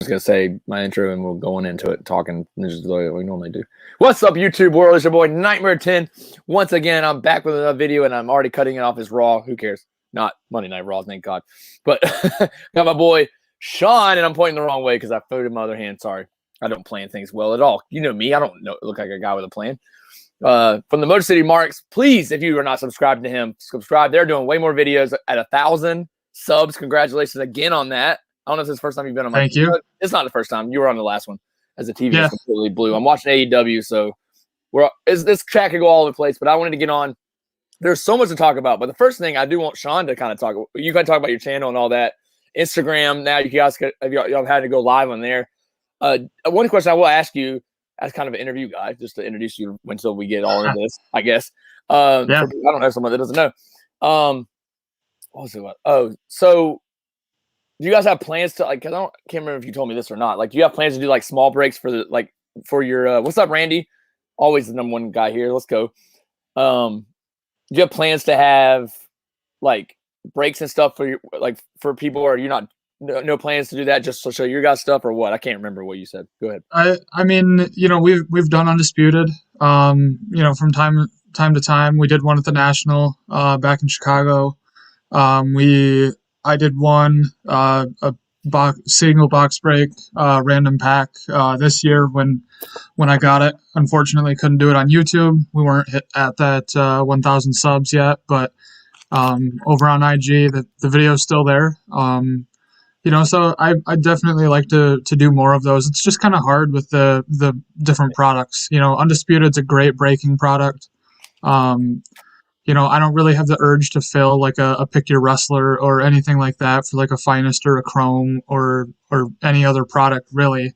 just gonna say my intro and we'll go on into it, talking just the way we normally do. What's up, YouTube world? It's your boy Nytemare 10. Once again, I'm back with another video, and I'm already cutting it off as Raw. Who cares? Not Monday Night Raw, thank God. But got my boy Sean, and I'm pointing the wrong way because I folded my other hand. Sorry, I don't plan things well at all. You know me, I don't look like a guy with a plan. From the Motor City Marks, please, if you are not subscribed to him, subscribe. They're doing way more videos at 1,000 subs. Congratulations again on that. I don't know if it's the first time you've been on my Thank you. It's not the first time. You were on the last one as the TV is completely blue. I'm watching AEW, so this track could go all over the place, but I wanted to get on. There's so much to talk about, but the first thing I do want Sean to kind of talk about, you can talk about your channel and all that. Instagram, now you guys y'all had to go live on there. One question I will ask you as kind of an interview guy, just to introduce you until we get all into this, I guess. I don't know someone that doesn't know. What was it about? Oh, so do you guys have plans to can't remember if you told me this or not. Like, do you have plans to do like small breaks for your what's up, Randy? Always the number one guy here. Let's go. Do you have plans to have like breaks and stuff for for people, or are you not no plans to do that just to show your guys stuff, or what? I can't remember what you said. Go ahead. I mean, we've done Undisputed. From time to time. We did one at the National back in Chicago. I did one a single box break random pack this year when I got it. Unfortunately, couldn't do it on YouTube. We weren't hit at that 1,000 subs yet, but over on IG, the video's still there. So I definitely like to do more of those. It's just kind of hard with the different products. Undisputed's a great breaking product. I don't really have the urge to fill like a pick your wrestler or anything like that for like a Finest or a Chrome or any other product really.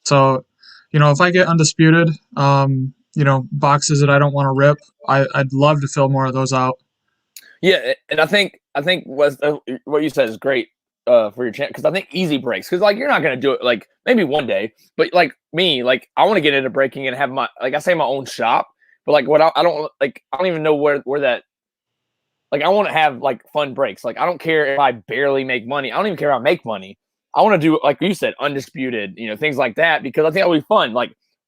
So, if I get Undisputed, boxes that I don't want to rip, I'd love to fill more of those out. Yeah, and I think what you said is great for your channel, because I think easy breaks, because you're not gonna do it maybe one day, but like me, I want to get into breaking and have my my own shop. But I don't even know where that, I want to have fun breaks. I don't care if I barely make money. I don't even care if I make money. I want to do, like you said, Undisputed, things like that, because I think that would be fun.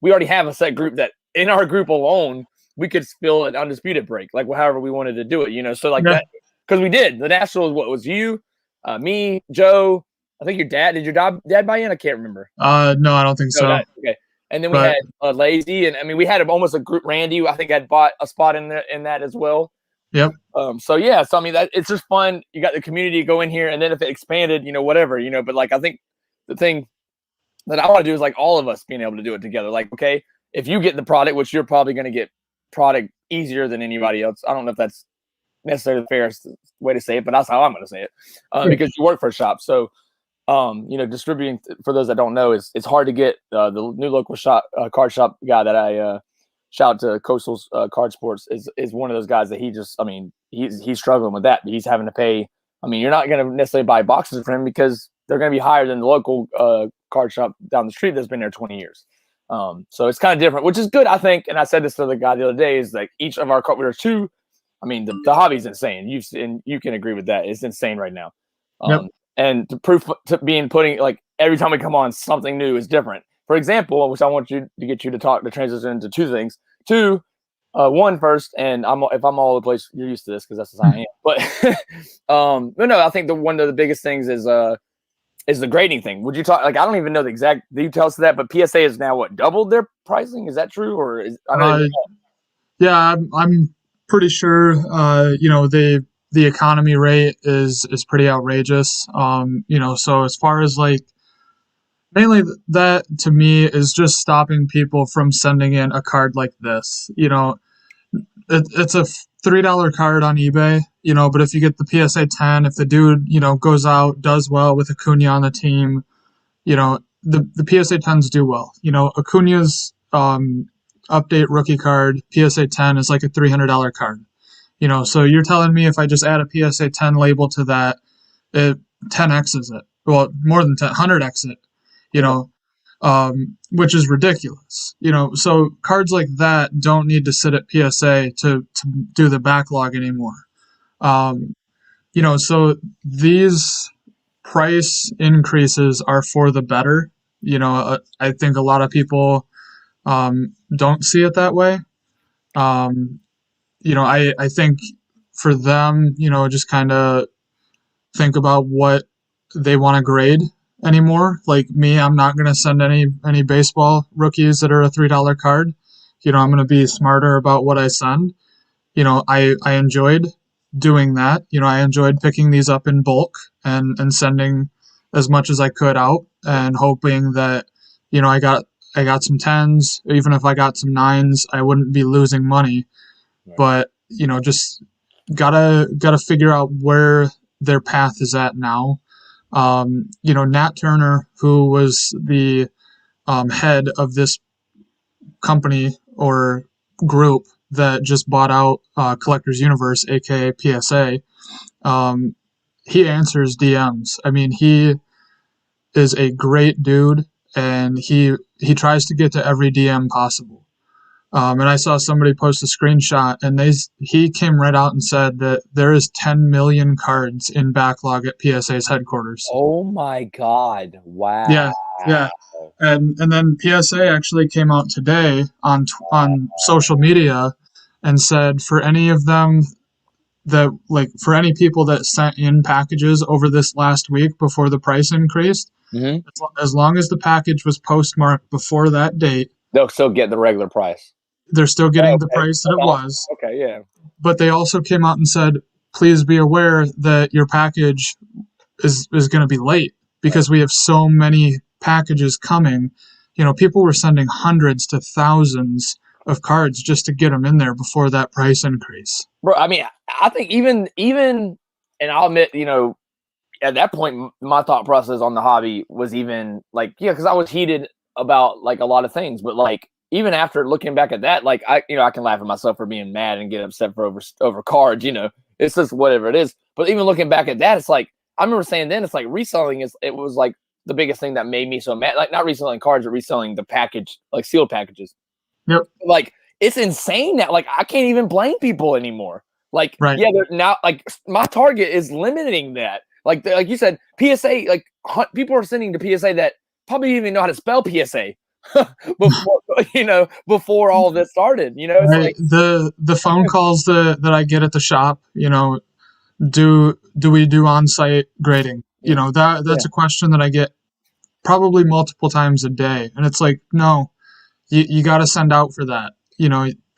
We already have a set group that in our group alone, we could spill an Undisputed break, however we wanted to do it, so that, because we did. The National was you, me, Joe, I think your dad. Did your dad buy in? I can't remember. No, I don't think so. Okay. And then we had Lazy, and we had almost a group. Randy, I think, had bought a spot in that as well. Yep. So I mean, that it's just fun. You got the community to go in here, and then if it expanded, whatever, But I think the thing that I want to do is all of us being able to do it together. Okay, if you get the product, which you're probably going to get product easier than anybody else. I don't know if that's necessarily the fairest way to say it, but that's how I'm going to say it, because you work for a shop. So. Distributing, for those that don't know, it's hard to get. The new local card shop guy that I shout out to, Coastal's Card Sports, is one of those guys that he's struggling with that. He's having to pay. You're not going to necessarily buy boxes from him because they're going to be higher than the local card shop down the street that's been there 20 years. So it's kind of different, which is good, I think. And I said this to the guy the other day, is each of our there's two. The hobby's insane. You can agree with that. It's insane right now. Yep. And to proof to putting every time we come on, something new is different. For example, which I want you to get you to transition into two things. One first, and if I'm all over the place, you're used to this because that's just how I am. But no, I think one of the biggest things is the grading thing. Would you talk? I don't even know the exact details to that, but PSA is now doubled their pricing. Is that true, or is yeah, I'm pretty sure. The economy rate is pretty outrageous. So as far as mainly that to me is just stopping people from sending in a card like this. It's a $3 card on eBay, but if you get the PSA 10, if the dude, goes out, does well with Acuna on the team, the PSA 10s do well. Acuna's update rookie card, PSA 10 is like a $300 card. So you're telling me if I just add a PSA 10 label to that, it 10x's it. Well, more than 100x it, which is ridiculous. So cards like that don't need to sit at PSA to do the backlog anymore. So these price increases are for the better. I think a lot of people don't see it that way. I think for them, just kind of think about what they want to grade anymore. Like me, I'm not going to send any baseball rookies that are a $3 card. I'm going to be smarter about what I send. I enjoyed doing that. I enjoyed picking these up in bulk and sending as much as I could out and hoping that, I got some tens. Even if I got some nines, I wouldn't be losing money. Right. But, just gotta figure out where their path is at now. Nat Turner, who was the head of this company or group that just bought out Collectors Universe, aka PSA, he answers DMs. I mean, he is a great dude, and he tries to get to every DM possible. And I saw somebody post a screenshot, and he came right out and said that there is 10 million cards in backlog at PSA's headquarters. Oh my God! Wow. Yeah. And then PSA actually came out today on social media and said for any of them for any people that sent in packages over this last week before the price increased, as long as the package was postmarked before that date, they'll still get the regular price. They're still getting the price that it was. Okay, yeah. But they also came out and said, please be aware that your package is going to be late because we have so many packages coming. People were sending hundreds to thousands of cards just to get them in there before that price increase. Bro, I mean, I think even, and I'll admit, at that point, my thought process on the hobby was even like, because I was heated about like a lot of things, but like, even after looking back at that, like I can laugh at myself for being mad and get upset for over cards, it's just whatever it is. But even looking back at that, it's like, I remember saying then, it's like reselling it was like the biggest thing that made me so mad. Like not reselling cards, but reselling the package, like sealed packages. Yep. Like it's insane that like I can't even blame people anymore. Like, right. Yeah, they're now like my target is limiting that. Like you said, PSA, like people are sending to PSA that probably even know how to spell PSA. before all this started, it's right. like the phone calls that I get at the shop, do we do on-site grading? That's a question that I get probably multiple times a day, and it's like, no, you got to send out for that.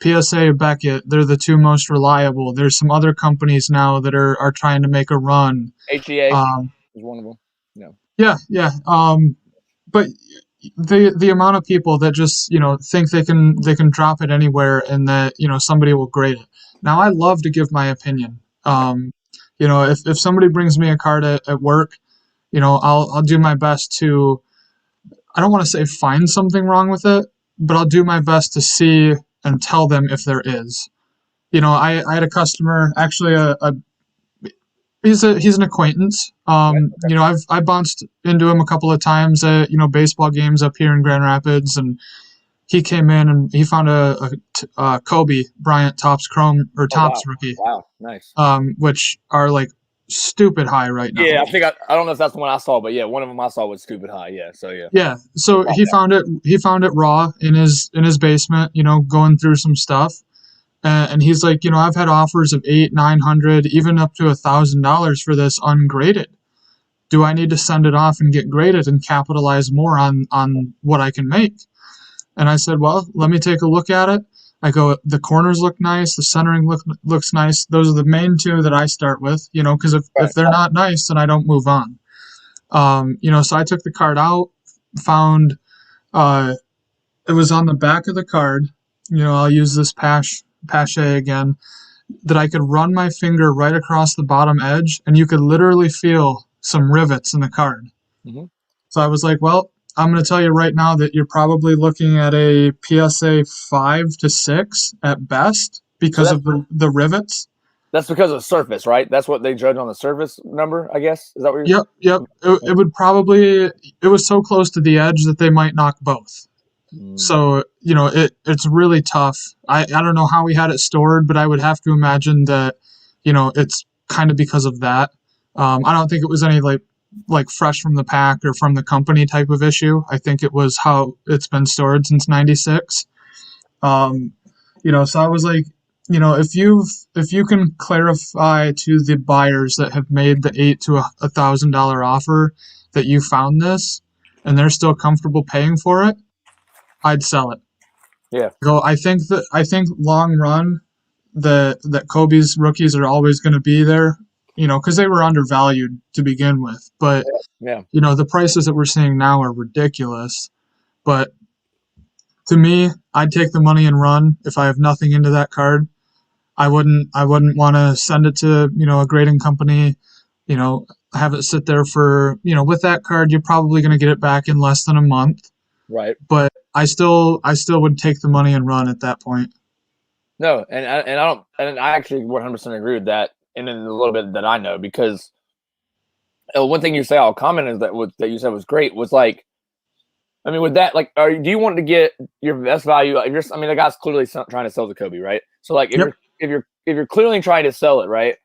PSA, Beckett, they're the two most reliable. There's some other companies now that are trying to make a run. HEA is one of them. Yeah. But the amount of people that just think they can drop it anywhere and that somebody will grade it. Now I love to give my opinion. If somebody brings me a card at work, I'll do my best to, I don't want to say find something wrong with it, but I'll do my best to see and tell them if there is. I had a customer, actually he's an acquaintance. I've bounced into him a couple of times at baseball games up here in Grand Rapids, and he came in and he found a Kobe Bryant Topps Chrome or Topps rookie. Wow, nice. Which are like stupid high right now. Yeah, I think I don't know if that's the one I saw, but yeah, one of them I saw was stupid high. Yeah, so yeah. Yeah, so he found it raw in his basement, going through some stuff. And he's like, I've had offers of $800-900, even up to $1,000 for this ungraded. Do I need to send it off and get graded and capitalize more on what I can make? And I said, well, let me take a look at it. I go, the corners look nice, the centering looks nice. Those are the main two that I start with, because if they're not nice, then I don't move on. So I took the card out, found it was on the back of the card. I'll use this Pache again, that I could run my finger right across the bottom edge and you could literally feel some rivets in the card. Mm-hmm. So I was like, well, I'm going to tell you right now that you're probably looking at a PSA 5 to 6 at best because of the rivets. That's because of the surface, right? That's what they judge on the surface number, I guess. Is that what you're Yep. It would probably, it was so close to the edge that they might knock both. So, it's really tough. I don't know how we had it stored, but I would have to imagine that, it's kind of because of that. I don't think it was any like like fresh from the pack or from the company type of issue. I think it was how it's been stored since '96. So I was like, if you can clarify to the buyers that have made the $8 to $1,000 offer that you found this and they're still comfortable paying for it, I'd sell it. Yeah. So I think long run that Kobe's rookies are always going to be there, because they were undervalued to begin with. But Yeah. the prices that we're seeing now are ridiculous. But to me, I'd take the money and run if I have nothing into that card. I wouldn't want to send it to, a grading company, have it sit there for, with that card, you're probably going to get it back in less than a month. Right. But I still would take the money and run at that point. No, and I actually 100% agree with that, and in a little bit that I know, because one thing you say I'll comment is that you said was great was like, I mean, with that, like, do you want to get your best value? The guy's clearly trying to sell the Kobe, right? So like, if you're clearly trying to sell it, right?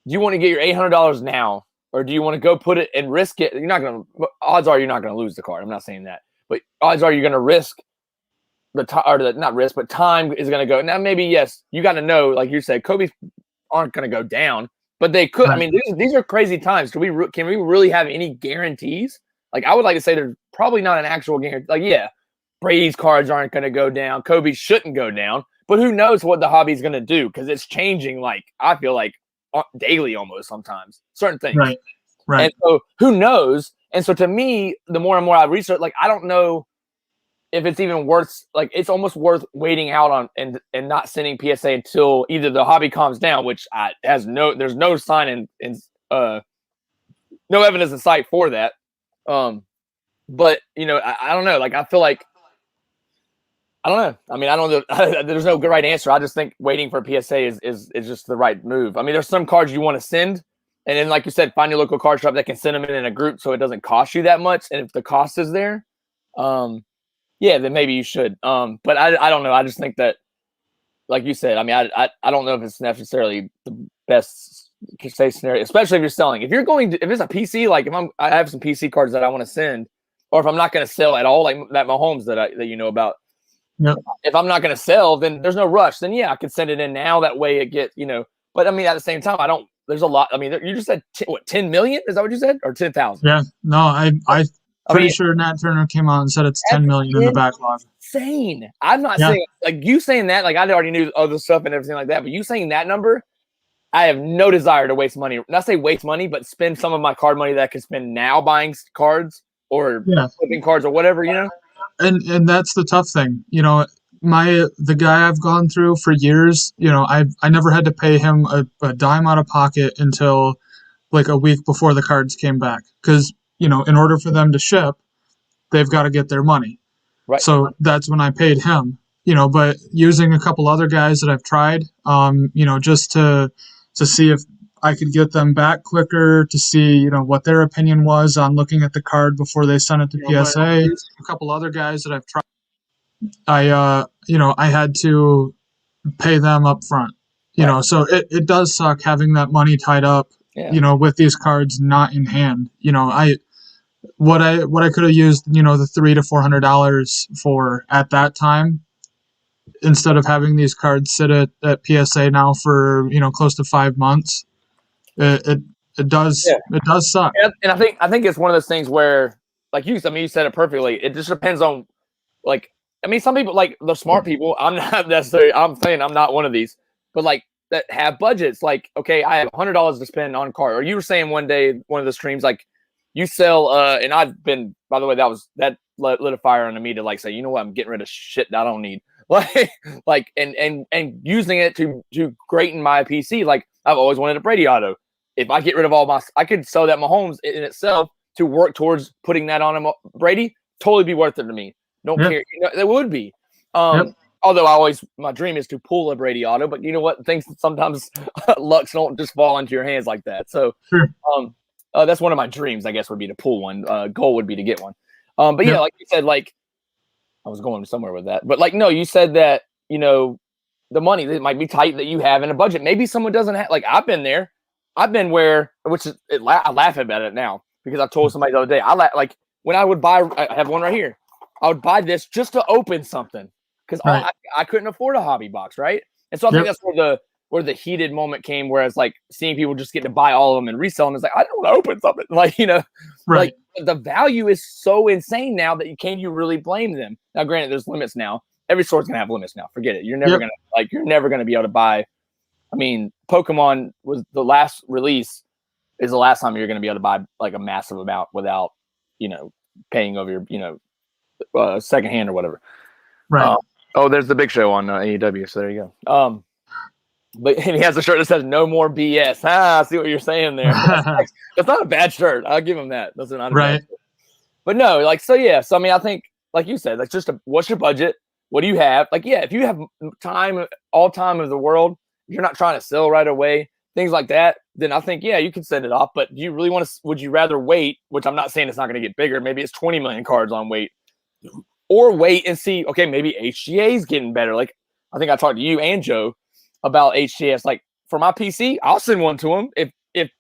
Do you want to get your $800 now, or do you want to go put it and risk it? Odds are you're not going to lose the card. I'm not saying that, but odds are you're going to risk not risk, but time is going to go. Now, maybe, yes, you got to know, like you said, Kobe's aren't going to go down, but they could. Right. I mean, these are crazy times. Can we really have any guarantees? Like, I would like to say there's probably not an actual guarantee. Like, yeah, Brady's cards aren't going to go down. Kobe's shouldn't go down. But who knows what the hobby's going to do, because it's changing, like, I feel like daily almost sometimes, certain things. Right. And so who knows? And so to me, the more and more I research, like, I don't know if it's even worth, like, it's almost worth waiting out on and not sending PSA until either the hobby calms down, which there's no sign no evidence in sight for that. But I don't know. Like, I feel like, I don't know. I mean, I don't know. There's no good right answer. I just think waiting for a PSA is just the right move. I mean, there's some cards you want to send, and then, like you said, find your local card shop that can send them in a group so it doesn't cost you that much. And if the cost is there, yeah, then maybe you should. But I don't know. I just think that, like you said, I mean, I don't know if it's necessarily the best case scenario, especially if you're selling. If it's a PC, like if I have some PC cards that I want to send, or if I'm not going to sell at all, like that Mahomes that you know about. Yep. If I'm not going to sell, then there's no rush. Then yeah, I could send it in now. That way it gets, But I mean, at the same time, there's a lot. I mean, you just said 10 million? Is that what you said, or 10,000? Yeah. No, I'm pretty sure Nat Turner came out and said it's 10 million in the backlog. Insane. I'm not saying, like, you saying that, like, I already knew other stuff and everything like that, but you saying that number, I have no desire to waste money. Not say waste money, but spend some of my card money that I can spend now buying cards or flipping cards or whatever, And that's the tough thing, the guy I've gone through for years, I never had to pay him a dime out of pocket until like a week before the cards came back, because in order for them to ship, they've got to get their money. Right. So that's when I paid him. But using a couple other guys that I've tried, just to see if I could get them back quicker, to see, what their opinion was on looking at the card before they sent it to PSA. A couple other guys that I've tried, I had to pay them up front, so it does suck having that money tied up, with these cards not in hand. What I could have used, the $300 to $400 for at that time, instead of having these cards sit at PSA now for, close to 5 months. It does suck. And I think it's one of those things where, like you said it perfectly. It just depends on, like, I mean, some people, like the smart people, I'm not necessarily, I'm saying I'm not one of these, but like that have budgets. Like, okay, I have $100 to spend on card. Or you were saying one day, one of the streams, like, you sell, and I've been, by the way, that lit a fire under me to, like, say, you know what, I'm getting rid of shit that I don't need. Like, and using it to greaten my PC. Like, I've always wanted a Brady auto. If I get rid of I could sell that Mahomes in itself to work towards putting that on a Brady. Totally be worth it to me. Don't care. It would be. Although my dream is to pull a Brady auto, but you know what? Things sometimes lucks don't just fall into your hands like that. So, that's one of my dreams, I guess, would be to pull one. Goal would be to get one. But yeah, like you said, like, I was going somewhere with that, but like, no, you said that, the money that might be tight that you have in a budget. Maybe someone doesn't have, like, I've been there. I've been where, I laugh about it now. because I told somebody the other day, like when I would buy, I have one right here. I would buy this just to open something because Right. I couldn't afford a hobby box, right? And so I think Yep. that's where the heated moment came, whereas like seeing people just get to buy all of them and resell them is like, I don't want to open something. Like, Right. like the value is so insane now that you really blame them. Now, granted, there's limits now. Every store's gonna have limits now. Forget it. You're never gonna be able to buy. I mean, Pokemon was the last release is the last time you're gonna be able to buy like a massive amount without, paying over your, secondhand or whatever. Right. Oh, there's the Big Show on AEW. So there you go. But and he has a shirt that says "No more BS." I see what you're saying there. That's not a bad shirt. I'll give him that. That's not a bad shirt. But no, like so, yeah. So I mean, I think, like you said, like what's your budget? What do you have? Like, yeah, if you have all time of the world, you're not trying to sell right away, things like that, then I think, yeah, you can send it off. But do you really want to? Would you rather wait? Which I'm not saying it's not going to get bigger. Maybe it's 20 million cards on wait, or wait and see. Okay, maybe HGA is getting better. Like I think I talked to you and Joe about HGS. Like for my PC, I'll send one to them. If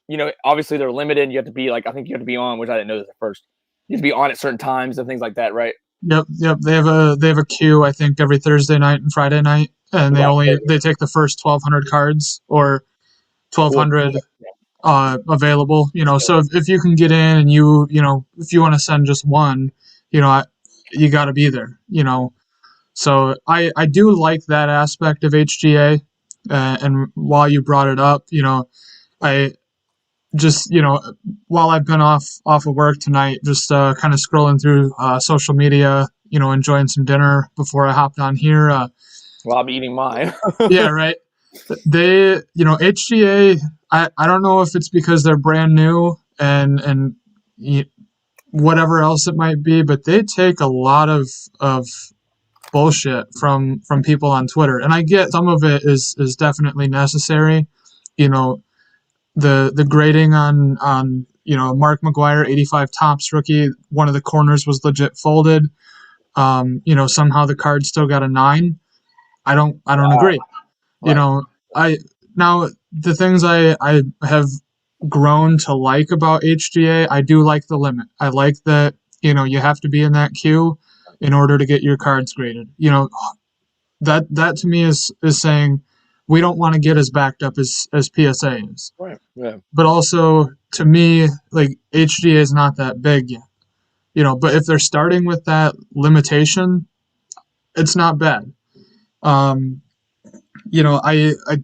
obviously they're limited. You have to be like, I think you have to be on, which I didn't know this at first. You have to be on at certain times and things like that, right? Yep. They have a queue, I think, every Thursday night and Friday night, and they take the first 1,200 cards or 1,200 available. So if you can get in and if you want to send just one, you got to be there. So I do like that aspect of HGA. And while you brought it up, I just, while I've been off of work tonight, just kind of scrolling through social media, enjoying some dinner before I hopped on here. Well, I'll be eating mine. Yeah, right. They, HGA, I don't know if it's because they're brand new and whatever else it might be, but they take a lot of bullshit from people on Twitter. And I get some of it is definitely necessary. The grading on Mark McGuire 85 Topps rookie, one of the corners was legit folded. Somehow the card still got a 9. I don't agree. Right. Now the things I have grown to like about HGA, I do like the limit. I like that you have to be in that queue in order to get your cards graded. That to me is saying we don't want to get as backed up as PSA is. Right. Yeah. But also to me, like HGA is not that big yet. But if they're starting with that limitation, it's not bad. I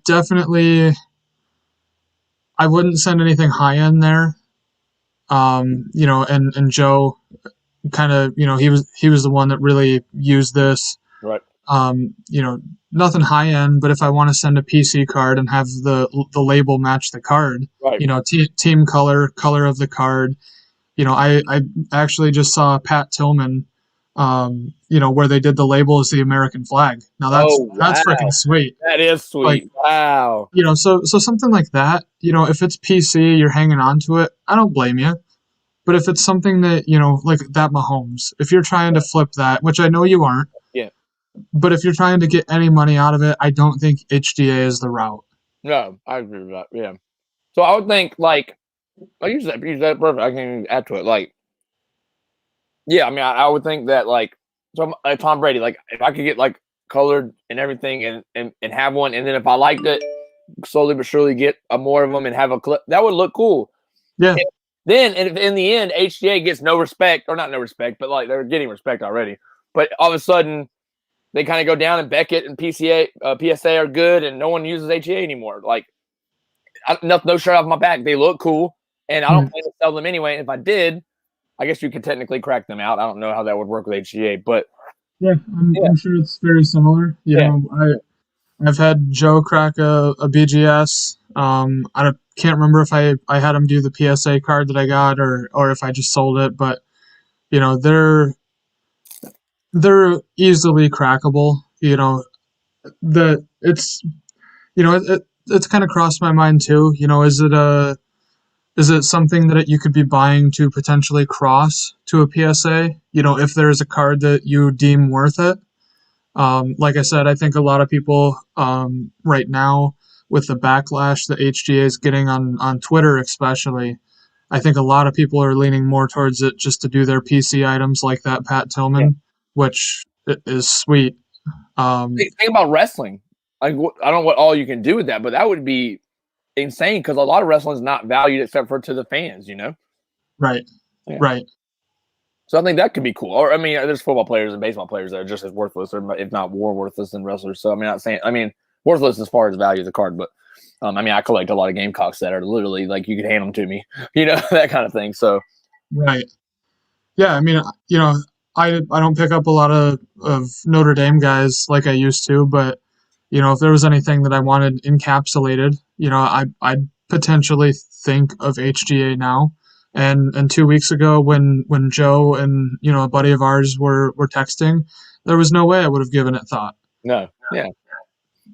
definitely I wouldn't send anything high end there. And Joe kind of, he was the one that really used this. Right. Nothing high end, but if I want to send a PC card and have the label match the card, right. Team color of the card. I actually just saw Pat Tillman, where they did the label as the American flag. Now that's freaking sweet. That is sweet. Like, wow. So something like that, if it's PC, you're hanging on to it, I don't blame you. But if it's something that, like that Mahomes, if you're trying to flip that, which I know you aren't. Yeah. But if you're trying to get any money out of it, I don't think HGA is the route. No, I agree with that. Yeah. So I would think like use that perfect. I can even add to it. Like, yeah, I mean, I would think that like Tom Brady, like if I could get like colored and everything and have one, and then if I liked it, slowly but surely get more of them and have a clip, that would look cool. Yeah. And then in the end, HGA gets no respect, or not no respect, but like they're getting respect already. But all of a sudden, they kind of go down, and Beckett and PSA are good, and no one uses HGA anymore. Like, no shirt off my back. They look cool, and I don't plan to sell them anyway. And if I did, I guess you could technically crack them out. I don't know how that would work with HGA, but yeah, I'm sure it's very similar. I've had Joe crack a BGS. I can't remember if I had him do the PSA card that I got or if I just sold it, but they're easily crackable. It's kind of crossed my mind too. Is it something that you could be buying to potentially cross to a PSA? If there is a card that you deem worth it. Like I said, I think a lot of people right now with the backlash that HGA is getting on Twitter, especially, I think a lot of people are leaning more towards it just to do their PC items like that Pat Yeah. Tillman, which is sweet. Think about wrestling. Like, I don't know what all you can do with that, but that would be insane because a lot of wrestling is not valued except for to the fans, you know? Right. Yeah. Right. So I think that could be cool. Or, I mean, there's football players and baseball players that are just as worthless, or if not more worthless than wrestlers. So, worthless as far as value of the card, but I collect a lot of Gamecocks that are literally like you could hand them to me, that kind of thing. So, Right. Yeah. I mean, I don't pick up a lot of Notre Dame guys like I used to, but if there was anything that I wanted encapsulated, I'd potentially think of HGA now. And 2 weeks ago, when Joe and a buddy of ours were texting, there was no way I would have given it thought. no, yeah.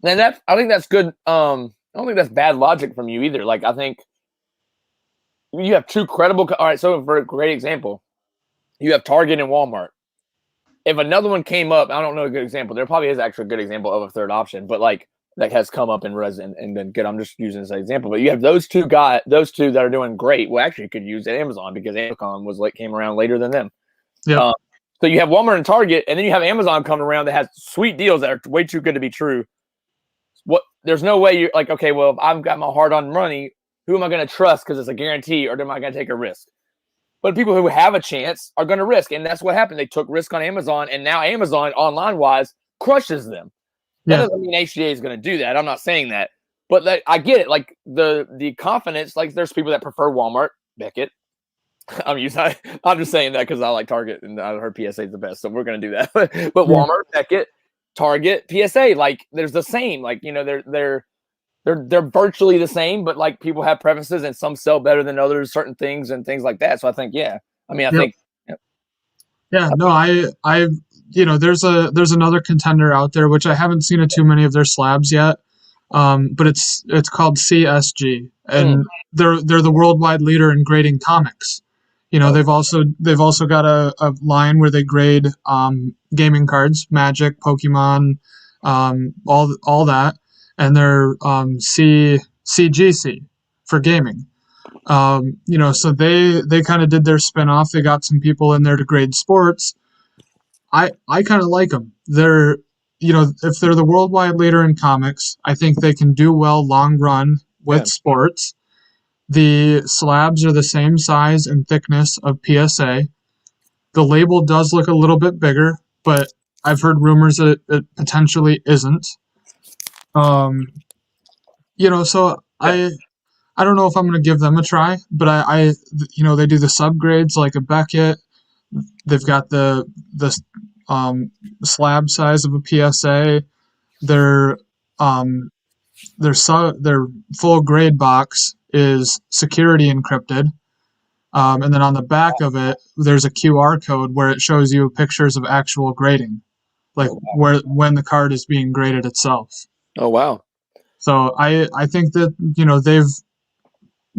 And I think that's good. I don't think that's bad logic from you either. Like, I think you have two credible. All right, so for a great example, you have Target and Walmart. If another one came up, I don't know a good example. There probably is actually a good example of a third option, but like that has come up in resin and been good. I'm just using this as an example. But you have those two that are doing great. Well, actually, you could use Amazon because Amazon came around later than them. Yeah. So you have Walmart and Target, and then you have Amazon coming around that has sweet deals that are way too good to be true. There's no way you're like, okay, well, if I've got my hard-earned money, who am I going to trust because it's a guarantee, or am I going to take a risk? But people who have a chance are going to risk, and that's what happened. They took risk on Amazon, and now Amazon, online-wise, crushes them. That doesn't mean HGA is going to do that. I'm not saying that. But I get it. Like, the confidence, like, there's people that prefer Walmart, Beckett. I'm just saying that because I like Target, and I heard PSA is the best, so we're going to do that. But Walmart, Beckett, Target, PSA, like, there's the same. Like, they're virtually the same, but like people have preferences and some sell better than others, certain things and things like that. So I think, think. Yeah, no, there's another contender out there, which I haven't seen too many of their slabs yet. But it's called CSG, and they're the worldwide leader in grading comics. They've also got a line where they grade gaming cards, Magic, Pokemon, all that, and they're CGC for gaming. So they kind of did their spin-off. They got some people in there to grade sports. I kind of like them. They're if they're the worldwide leader in comics, I think they can do well long run with sports. The slabs are the same size and thickness of PSA. The label does look a little bit bigger, but I've heard rumors that it potentially isn't. So I don't know if I'm going to give them a try, but I they do the subgrades like a Beckett. They've got the slab size of a PSA. Their full grade box is security encrypted. And then on the back of it, there's a QR code where it shows you pictures of actual grading, like when the card is being graded itself. Oh, wow. So I think that, they've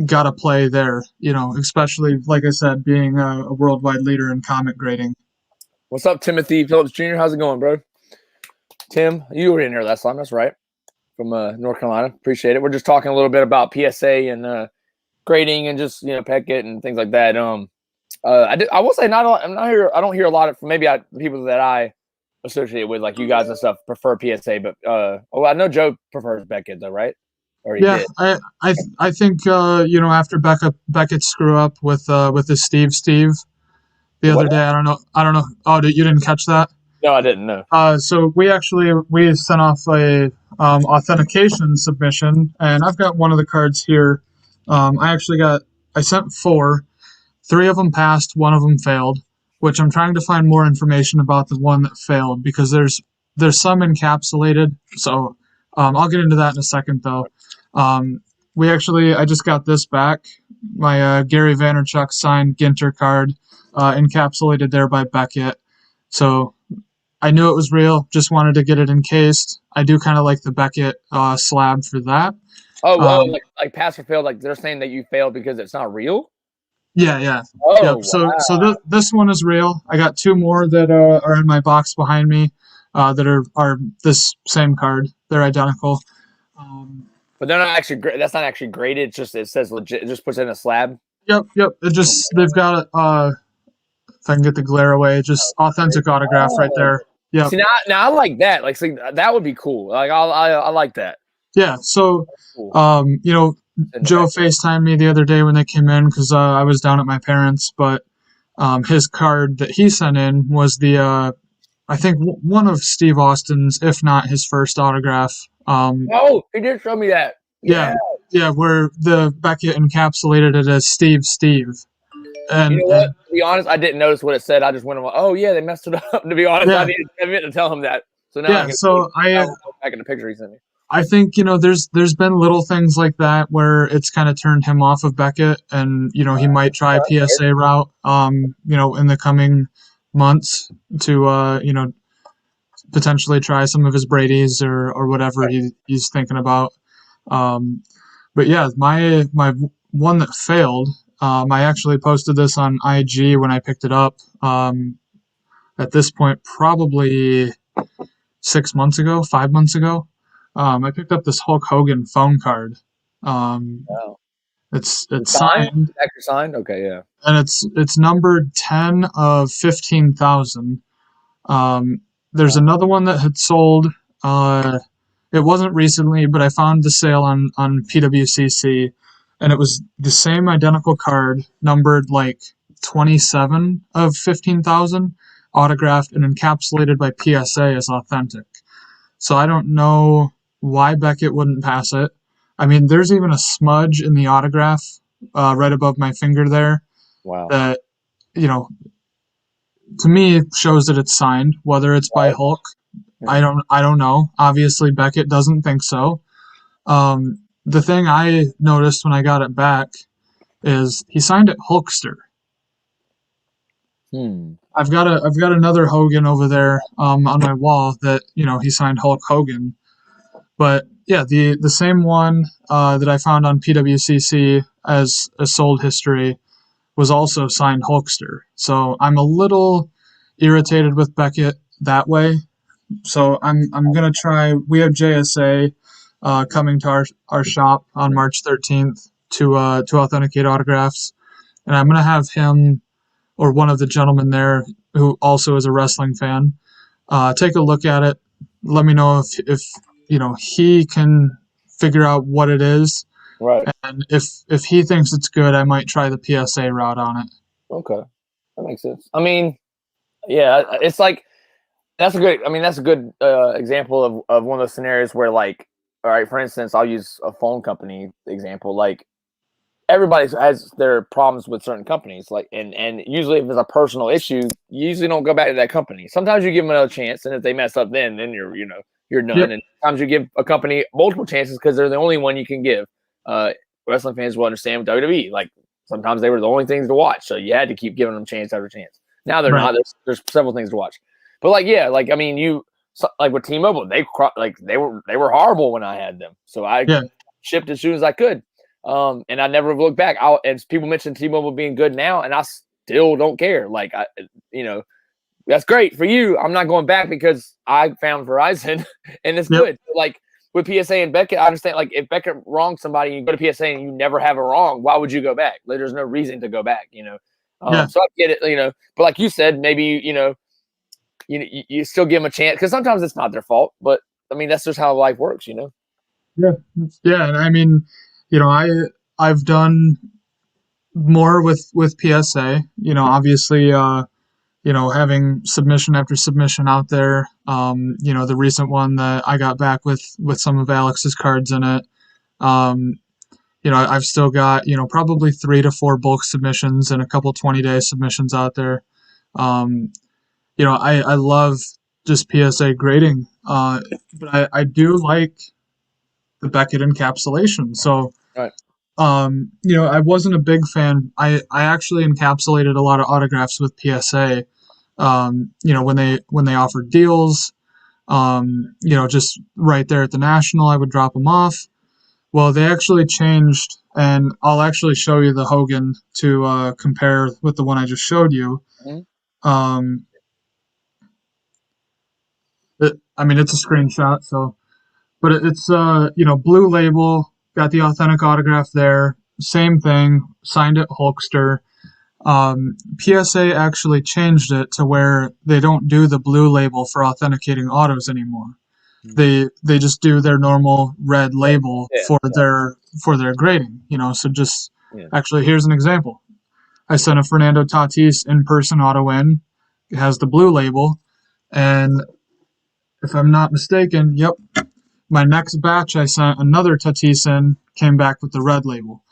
got to play there, especially, like I said, being a worldwide leader in comic grading. What's up, Timothy Phillips Jr.? How's it going, bro? Tim, you were in here last time. That's right. From North Carolina. Appreciate it. We're just talking a little bit about PSA and grading and just, Peckett and things like that. I will say I'm not here. I don't hear a lot of the people that I associate with, like you guys and stuff, prefer PSA. But I know Joe prefers Beckett though, right? Yeah, I think after Beckett's screw up with the Steve the other day. I don't know. Oh, you didn't catch that? No, I didn't know. So we sent off a authentication submission, and I've got one of the cards here. I sent 4. 3 of them passed, 1 of them failed, which I'm trying to find more information about the one that failed because there's some encapsulated. So I'll get into that in a second, though. I just got this back. My Gary Vaynerchuk signed Ginter card, encapsulated there by Beckett. So I knew it was real, just wanted to get it encased. I do kind of like the Beckett slab for that. Oh, well, like pass or fail, like they're saying that you failed because it's not real? Yeah. Oh, yep. So this one is real. I got 2 more that are in my box behind me that are this same card. They're identical. But they're not actually. That's not actually graded. It says legit. It just puts it in a slab. Yep. It just they've got if I can get the glare away, just authentic autograph right Oh. there. Yep. See, now I like that. Like, see, that would be cool. Like, I like that. Yeah. So, Cool. In the Joe back. FaceTimed me the other day when they came in because I was down at my parents', but his card that he sent in was the I think one of Steve Austin's, if not his first autograph. Oh, he did show me that. Yeah, Yeah. yeah, where the Beckett encapsulated it as Steve, You and know what? To be honest, I didn't notice what it said. I just went, oh yeah, they messed it up. To be honest, yeah, I meant to tell him that. So now I yeah. can So I'll go back in the picture he sent me. I think there's been little things like that where it's kind of turned him off of Beckett, and he might try a PSA route, in the coming months to potentially try some of his Brady's or whatever he's thinking about. Um, but yeah, my one that failed. I actually posted this on IG when I picked it up. At this point, probably 6 months ago, 5 months ago. I picked up this Hulk Hogan phone card. Um, Wow. it's Signed? signed Actually signed? Okay, yeah. and it's numbered 10 of 15,000. There's another one that had sold. It wasn't recently, but I found the sale on PWCC, and it was the same identical card, numbered like 27 of 15,000, autographed and encapsulated by PSA as authentic. So I don't know why Beckett wouldn't pass it. I mean, there's even a smudge in the autograph right above my finger there Wow. that, you know, to me shows that it's signed. Whether it's by Hulk, I don't know. Obviously, Beckett doesn't think so. The thing I noticed when I got it back is he signed it Hulkster. I've got another Hogan over there on my wall that he signed Hulk Hogan. But yeah, the same one that I found on PWCC as a sold history was also signed Hulkster. So I'm a little irritated with Beckett that way. So I'm gonna try. We have JSA coming to our shop on March 13th to authenticate autographs, and I'm gonna have him or one of the gentlemen there who also is a wrestling fan take a look at it. Let me know if he can figure out what it is, Right. and if he thinks it's good, I might try the PSA route on it. Okay. That makes sense. I mean, yeah, it's like that's a good example of one of those scenarios where, like, all right, for instance, I'll use a phone company example. Like, everybody has their problems with certain companies, like, and usually if it's a personal issue, you usually don't go back to that company. Sometimes you give them another chance, and if they mess up, then you're done. Yep. And sometimes you give a company multiple chances because they're the only one you can give. Wrestling fans will understand with WWE. Like, sometimes they were the only things to watch, so you had to keep giving them chance after chance. Now they're Right. not. There's several things to watch, but like, yeah, like, I mean, like with T-Mobile, they were horrible when I had them, so I shipped as soon as I could. And I never have looked back. And people mention T-Mobile being good now, and I still don't care. Like, that's great for you. I'm not going back because I found Verizon and it's good. Like with PSA and Beckett, I understand. Like, if Beckett wronged somebody, and you go to PSA and you never have it wrong, why would you go back? Like, there's no reason to go back. So I get it. But like you said, maybe you still give them a chance because sometimes it's not their fault. But I mean, that's just how life works. Yeah. And I mean, I've done more with PSA. Obviously, having submission after submission out there. The recent one that I got back with some of Alex's cards in it. I've still got probably 3 to 4 bulk submissions and a couple 20-day submissions out there. I love just PSA grading, but I do like the Beckett encapsulation. So, Right. I wasn't a big fan. I actually encapsulated a lot of autographs with PSA. When they offered deals, just right there at the National, I would drop them off. Well, they actually changed, and I'll actually show you the Hogan to compare with the one I just showed you. Mm-hmm. It's a screenshot, so, but it's blue label, got the authentic autograph there. same thing, signed it Hulkster. PSA actually changed it to where they don't do the blue label for authenticating autos anymore. They just do their normal red label for their grading, so just actually here's an example. I sent a Fernando Tatis in-person auto in. It has the blue label, and if I'm not mistaken, yep, my next batch I sent another Tatis in, came back with the red label.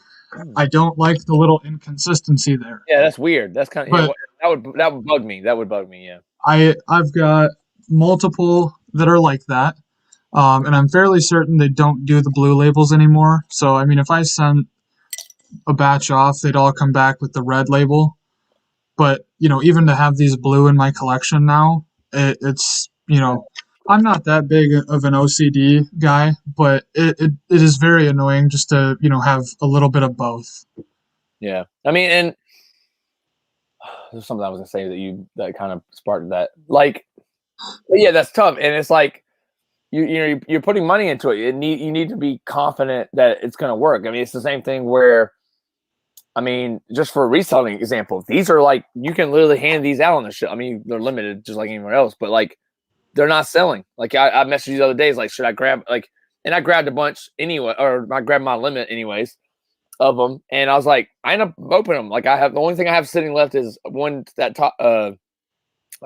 I don't like the little inconsistency there. Yeah, that's weird. That's kind of that would bug me. That would bug me. Yeah. I've got multiple that are like that, and I'm fairly certain they don't do the blue labels anymore. So I mean, if I sent a batch off, they'd all come back with the red label. But even to have these blue in my collection now, it's I'm not that big of an OCD guy, but it is very annoying just to have a little bit of both. Yeah, I mean, and there's something I was gonna say that kind of sparked that. Like, yeah, that's tough, and it's like you're putting money into it. You need to be confident that it's gonna work. I mean, it's the same thing where, I mean, just for a reselling example, these are like you can literally hand these out on the show. I mean, they're limited just like anywhere else, but like they're not selling. Like I messaged you the other days, like, should I grab and I grabbed a bunch anyway, or I grabbed my limit anyways of them, and I was like, I end up opening them. Like the only thing I have sitting left is one that top, I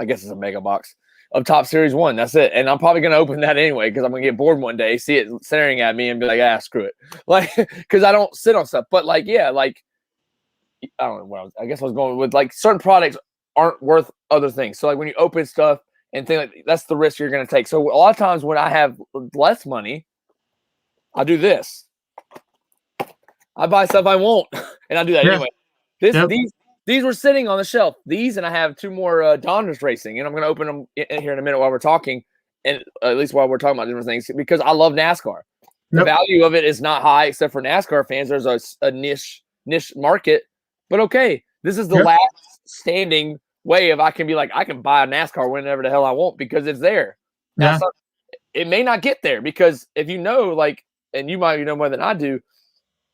guess it's a mega box of Top Series 1. That's it, and I'm probably gonna open that anyway because I'm gonna get bored one day, see it staring at me, and be like, screw it, like because I don't sit on stuff. But like, yeah, like I don't know where I guess I was going with like certain products aren't worth other things. So like when you open stuff and think like that's the risk you're going to take. So a lot of times when I have less money, I do this. I buy stuff I won't, and I do that anyway. These were sitting on the shelf. These, and I have two more Donners racing, and I'm going to open them here in a minute while we're talking, and at least while we're talking about different things, because I love NASCAR. The value of it is not high, except for NASCAR fans. There's a niche market, but okay, this is the last standing way of I can be like, I can buy a NASCAR whenever the hell I want because it's there. Now, it may not get there because if like, and you might know more than I do,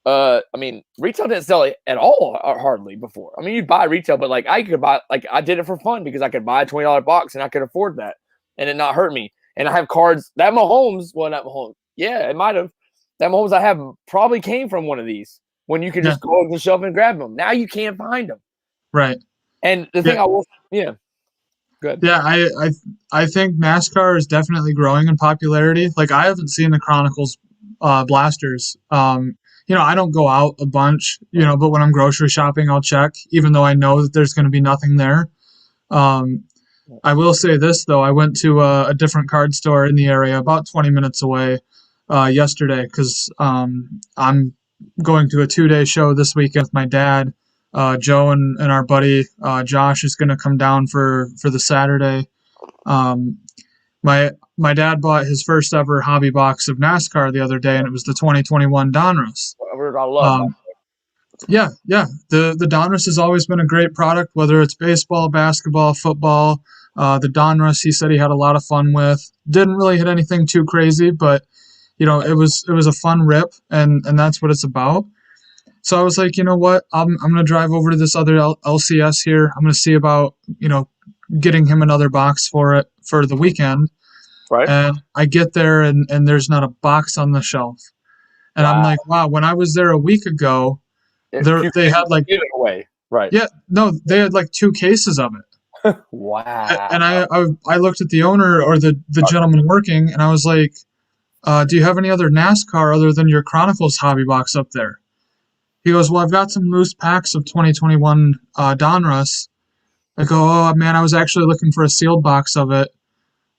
I mean, retail didn't sell it at all hardly before. I mean, you'd buy retail, but like I could buy, like I did it for fun because I could buy a $20 box and I could afford that and it not hurt me. And I have cards that Mahomes, well, not Mahomes. Yeah, it might have. That Mahomes I have probably came from one of these when you could just go to the shelf and grab them. Now you can't find them. Right. And the thing good. Yeah, I think NASCAR is definitely growing in popularity. Like I haven't seen the Chronicles blasters. I don't go out a bunch, but when I'm grocery shopping, I'll check, even though I know that there's going to be nothing there. I will say this though, I went to a different card store in the area about 20 minutes away yesterday because I'm going to a 2-day show this weekend with my dad. Joe and our buddy Josh is going to come down for the Saturday. My dad bought his first ever hobby box of NASCAR the other day, and it was the 2021 Donruss. I love Yeah. The Donruss has always been a great product, whether it's baseball, basketball, football. The Donruss, he said he had a lot of fun with. Didn't really hit anything too crazy, but it was a fun rip, and that's what it's about. So I was like, you know what? I'm going to drive over to this other LCS here. I'm going to see about, getting him another box for it for the weekend. Right. And I get there and there's not a box on the shelf. And I'm like, wow, when I was there a week ago, they had like give it away. Right. Yeah, no, they had like 2 cases of it. Wow. And I looked at the owner or the gentleman working, and I was like, do you have any other NASCAR other than your Chronicles hobby box up there? He goes, well, I've got some loose packs of 2021 Donruss. I go, oh, man, I was actually looking for a sealed box of it.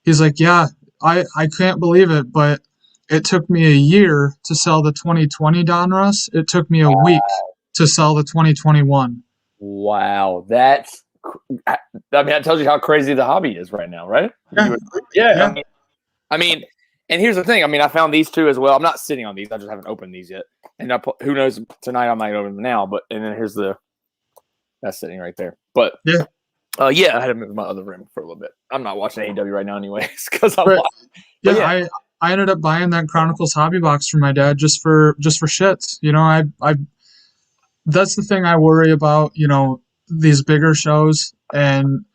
He's like, yeah, I can't believe it, but it took me a year to sell the 2020 Donruss. It took me a week to sell the 2021. Wow. That tells you how crazy the hobby is right now, right? Yeah. I mean, and here's the thing. I mean, I found these 2 as well. I'm not sitting on these. I just haven't opened these yet. And who knows, tonight I might open them now. But and then that's sitting right there. But I had to move my other room for a little bit. I'm not watching AEW right now, anyways, because I ended up buying that Chronicles hobby box for my dad just for shits. that's the thing I worry about, these bigger shows. And,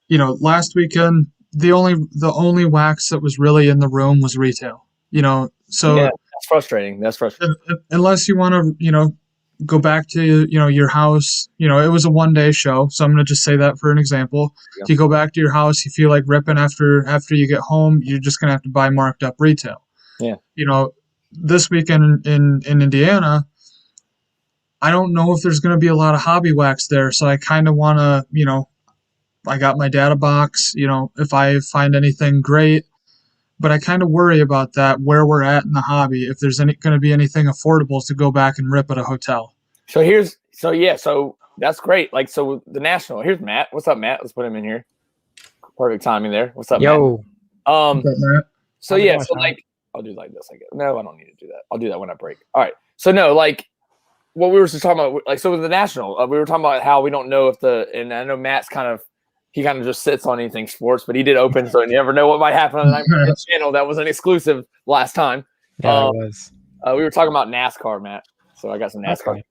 last weekend, the only wax that was really in the room was retail, so Yeah, that's frustrating. That's frustrating. unless you want to, go back to, your house, it was a 1 day show. So I'm going to just say that for an example. Yeah. If you go back to your house, you feel like ripping after you get home, you're just going to have to buy marked up retail. Yeah. This weekend in Indiana, I don't know if there's going to be a lot of hobby wax there. So I kind of want to, I got my data box, if I find anything great, but I kind of worry about that, where we're at in the hobby, if there's going to be anything affordable to go back and rip at a hotel. So that's great. Like, so the national, here's Matt. What's up, Matt? Let's put him in here. Perfect timing there. What's up, Yo. Matt? What's up, Matt? So yeah, so like, I'll do like this, I guess. No, I don't need to do that. I'll do that when I break. All right. So no, like what we were just talking about, like, so with the national, we were talking about how we don't know if and I know Matt's kind of just sits on anything sports, but he did open, so you never know what might happen on the channel. That was an exclusive last time. Yeah, it was. We were talking about NASCAR, Matt. So I got some NASCAR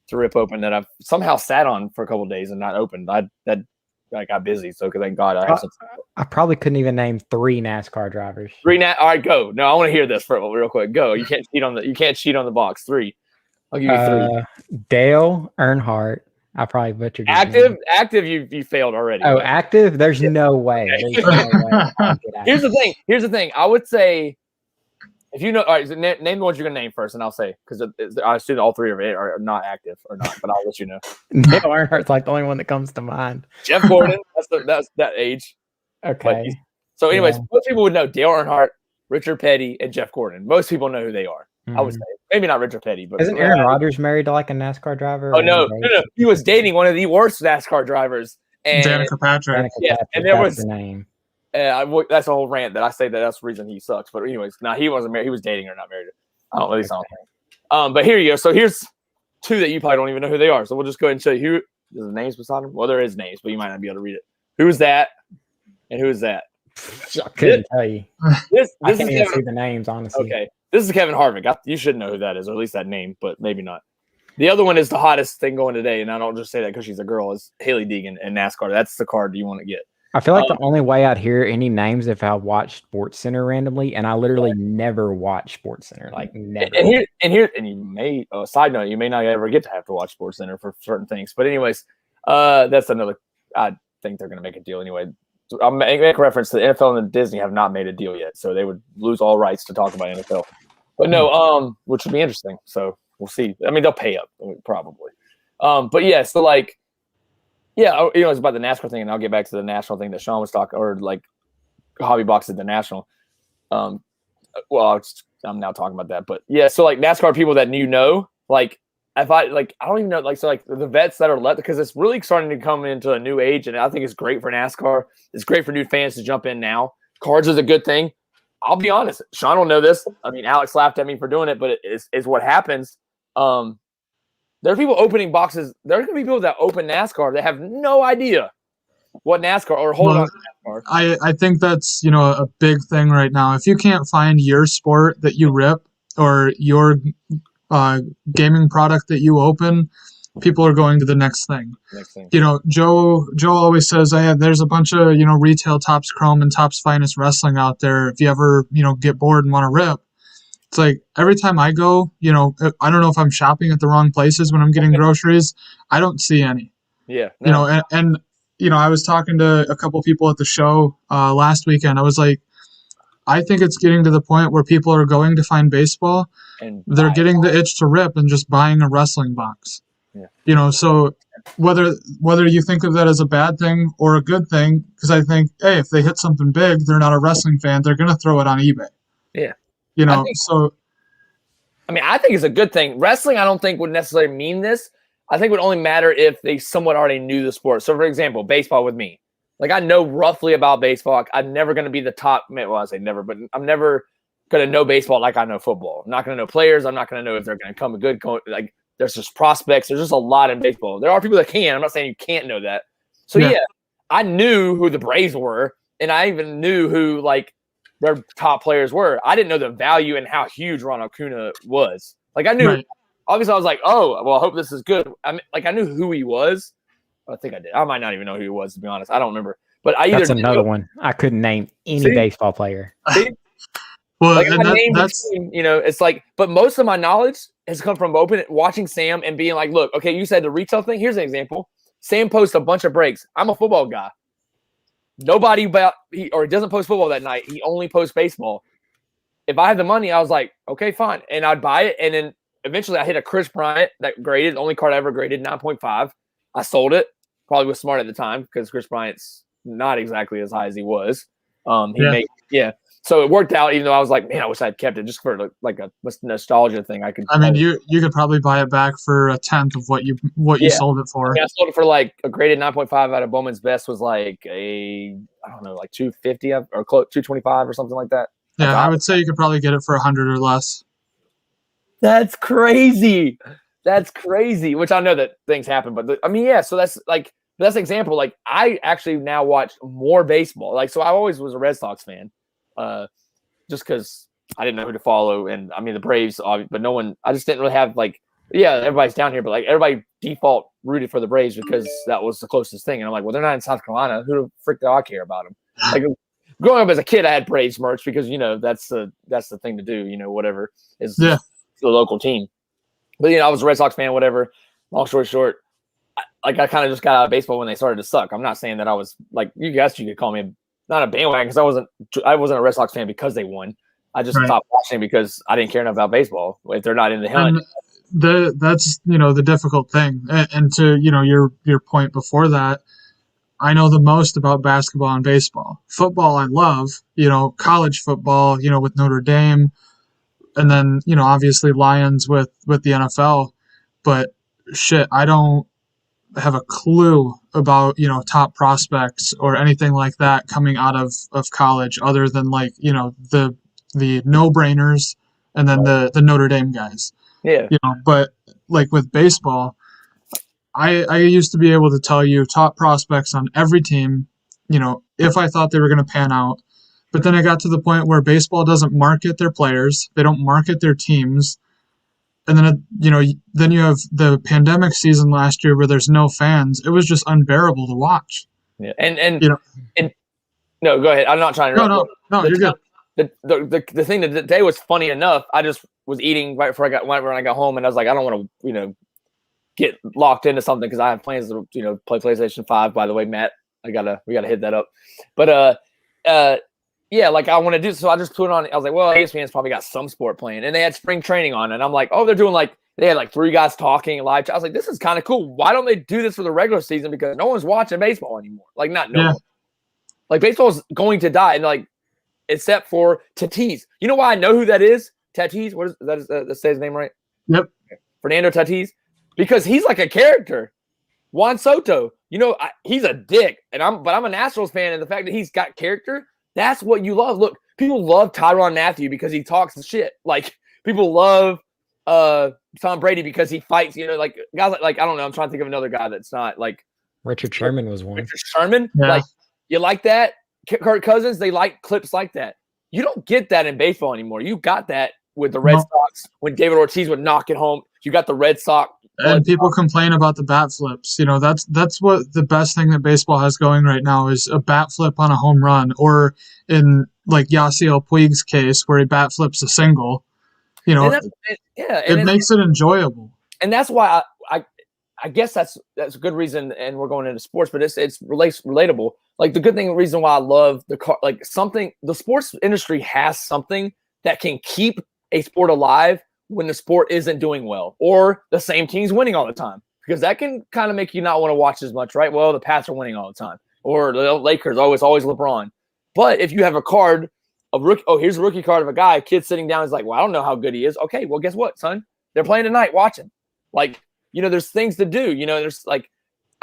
to rip open that I've somehow sat on for a couple of days and not opened. I got busy, so thank God I have some. I probably couldn't even name 3 NASCAR drivers. All right, go. No, I want to hear this real quick. Go. You can't cheat on the box. 3. I'll give you 3. Dale Earnhardt. I probably butchered his active. You failed already. Oh, active? There's no way. Okay. There's no way. Here's the thing. I would say, if you know, all right, so name the ones you're gonna name first, and I'll say, because I assume all 3 of it are not active or not, but I'll let you know. Dale Earnhardt's like the only one that comes to mind. Jeff Gordon. That's that age. Okay. So, anyways, most people would know Dale Earnhardt, Richard Petty, and Jeff Gordon. Most people know who they are. I would say maybe not Richard Petty, but isn't Aaron Rodgers married to like a NASCAR driver? Oh no, he was dating one of the worst NASCAR drivers, and Danica Patrick. And there was the name. That's a whole rant that I say that's the reason he sucks. But anyways, he wasn't married. He was dating or not married. I don't really sound. But here you go. So here's 2 that you probably don't even know who they are. So we'll just go ahead and show you who. There's the names beside them. Well, there is names, but you might not be able to read it. Who's that? And who's that? I couldn't tell you. This I is can't even see the names, honestly. Okay. This is Kevin Harvick. You should know who that is, or at least that name, but maybe not. The other one is the hottest thing going today, and I don't just say that because she's a girl, is Haley Deegan in NASCAR. That's the card you want to get. I feel like the only way I'd hear any names if I watched SportsCenter randomly, and I literally never watch SportsCenter, like never. And you may side note, you may not ever get to have to watch SportsCenter for certain things. But anyways, that's another. I think they're going to make a deal anyway. I'll make reference to the NFL and the Disney have not made a deal yet, so they would lose all rights to talk about NFL. But no, which would be interesting. So we'll see. I mean, they'll pay up probably. But yeah, so like, yeah, it's about the NASCAR thing, and I'll get back to the national thing that Sean was talking, or like hobby box at the national. Well, I'm now talking about that, but yeah, so like NASCAR people that like. If I don't even know, so the vets that are left, because it's really starting to come into a new age, and I think it's great for NASCAR. It's great for new fans to jump in now. Cards is a good thing. I'll be honest, Sean will know this. I mean, Alex laughed at me for doing it, but it's what happens. There are people opening boxes. There are going to be people that open NASCAR that have no idea what NASCAR or hold on to NASCAR. I think that's a big thing right now. If you can't find your sport that you rip or your gaming product that you open, people are going to the next thing. Joe always says, there's a bunch of retail Topps Chrome and Topps Finest Wrestling out there. If you ever get bored and want to rip, it's like every time I go, I don't know if I'm shopping at the wrong places when I'm getting groceries. I don't see any. Yeah. No. And I was talking to a couple people at the show last weekend. I was like, I think it's getting to the point where people are going to find baseball and they're getting the itch to rip and just buying a wrestling box. Yeah. So whether you think of that as a bad thing or a good thing, because I think, hey, if they hit something big, they're not a wrestling fan, they're going to throw it on eBay. Yeah. I think it's a good thing. Wrestling, I don't think would necessarily mean this. I think it would only matter if they somewhat already knew the sport. So, for example, baseball with me. Like, I know roughly about baseball. I'm never going to be the top. Well, I say never, but I'm never going to know baseball like I know football. I'm not going to know players. I'm not going to know if they're going to come good. Like, there's just prospects. There's just a lot in baseball. There are people that can. I'm not saying you can't know that. So, yeah, I knew who the Braves were, and I even knew who, like, their top players were. I didn't know the value and how huge Ron Acuna was. Like, I knew obviously I was like, oh, well, I hope this is good. I mean, like I knew who he was. I think I did. I might not even know who he was, to be honest. I don't remember. But that's another one. I couldn't name any baseball player. See? Well, like and I named that's the team, it's like, but most of my knowledge has come from watching Sam and being like, look, okay, you said the retail thing. Here's an example. Sam posts a bunch of breaks. I'm a football guy. Nobody he doesn't post football that night. He only posts baseball. If I had the money, I was like, okay, fine. And I'd buy it. And then eventually I hit a Chris Bryant that graded, the only card I ever graded, 9.5. I sold it. Probably was smart at the time because Chris Bryant's not exactly as high as he was. So it worked out, even though I was like, man, I wish I'd kept it just for like a nostalgia thing. I mean, you could probably buy it back for a tenth of what you sold it for. I sold it for like a graded 9.5 out of Bowman's Best was like I don't know, like 250 or 225 or something like that. Yeah, I would say you could probably get it for 100 or less. That's crazy. Which I know that things happen, but so that's like an example. Like I actually now watch more baseball. Like, so I always was a Red Sox fan. Just because I didn't know who to follow, and I mean the Braves, but no one. I just didn't really have everybody's down here, but like everybody default rooted for the Braves because that was the closest thing. And I'm like, well, they're not in South Carolina. Who the frick do I care about them? Like growing up as a kid, I had Braves merch because that's the thing to do. Whatever is the local team. But I was a Red Sox fan. Whatever. Long story short, I kind of just got out of baseball when they started to suck. I'm not saying that I was like you could call me not a bandwagon because I wasn't a Red Sox fan because they won. I just stopped watching because I didn't care enough about baseball if they're not in the hunt. That's the difficult thing. And to your point before that, I know the most about basketball and baseball. Football I love, college football, with Notre Dame, and then obviously Lions with the NFL. But shit, I don't have a clue about top prospects or anything like that coming out of college other than like the no-brainers and then the Notre Dame guys. But like with baseball, I used to be able to tell you top prospects on every team, if I thought they were going to pan out. But then I got to the point where baseball doesn't market their players, they don't market their teams. And then, then you have the pandemic season last year where there's no fans. It was just unbearable to watch. Yeah. And no, go ahead. I'm not trying to. No, you're good. The thing that day was funny enough. I just was eating right before I got home, and I was like, I don't want to, get locked into something because I have plans to, play PlayStation 5. By the way, Matt, we gotta hit that up. But like I want to do so. I just put it on. I was like, well, ESPN's probably got some sport playing, and they had spring training on, and I'm like, oh, they're doing they had like 3 guys talking live. I was like, this is kind of cool. Why don't they do this for the regular season? Because no one's watching baseball anymore. Like like baseball is going to die, and like except for Tatis. You know why I know who that is? Tatis. What is that? Is that say his name right? Yep. Fernando Tatis, because he's like a character. Juan Soto. He's a dick, but I'm a Nationals fan, and the fact that he's got character. That's what you love. Look, people love Tyrann Mathieu because he talks shit. Like people love Tom Brady because he fights. Like guys like I don't know. I'm trying to think of another guy that's not like Richard Sherman was one. Richard Sherman, yeah. You like that? Kirk Cousins, they like clips like that. You don't get that in baseball anymore. You got that with the Red Sox when David Ortiz would knock it home. You got the Red Sox. And people complain about the bat flips. That's what the best thing that baseball has going right now is a bat flip on a home run, or in like Yasiel Puig's case where he bat flips a single. It makes it enjoyable. And that's why I guess that's a good reason. And we're going into sports, but it's relatable. Like the reason why I love the sports industry has something that can keep a sport alive when the sport isn't doing well or the same team's winning all the time, because that can kind of make you not want to watch as much, right? Well, the Pats are winning all the time, or the Lakers always LeBron. But if you have a card of rookie, here's a rookie card of a guy, a kid sitting down is like, well, I don't know how good he is. Okay, well, guess what, son? They're playing tonight. Watch him. Like, there's things to do. There's like,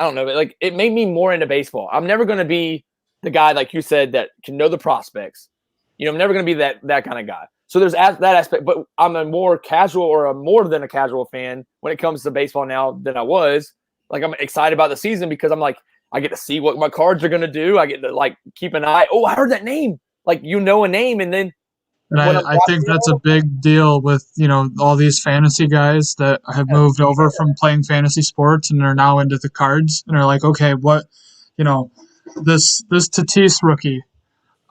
I don't know, but like it made me more into baseball. I'm never going to be the guy, like you said, that can know the prospects. I'm never going to be that kind of guy. So there's that aspect, but I'm a more casual or a more than a casual fan when it comes to baseball now than I was. Like I'm excited about the season because I'm like, I get to see what my cards are going to do. I get to like keep an eye. Oh, I heard that name. Like, a name. And then And when I'm I think that's a big deal with, all these fantasy guys that have moved over from playing fantasy sports and are now into the cards and are like, okay, what, this Tatis rookie,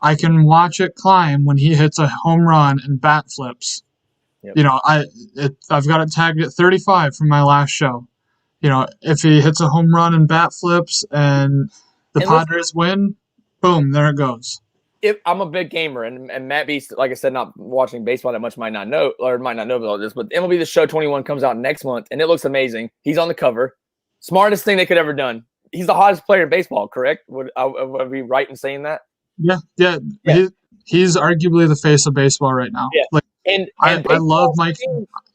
I can watch it climb when he hits a home run and bat flips. Yep. I've got it tagged at 35 from my last show. If he hits a home run and bat flips and the Padres win, boom, there it goes. If I'm a big gamer, and Matt Beast, like I said, not watching baseball that much, might not know about all this, but MLB The Show 21 comes out next month, and it looks amazing. He's on the cover. Smartest thing they could ever done. He's the hottest player in baseball, correct? Would I be right in saying that? Yeah. He's arguably the face of baseball right now. Yeah. Like, and I love Mike.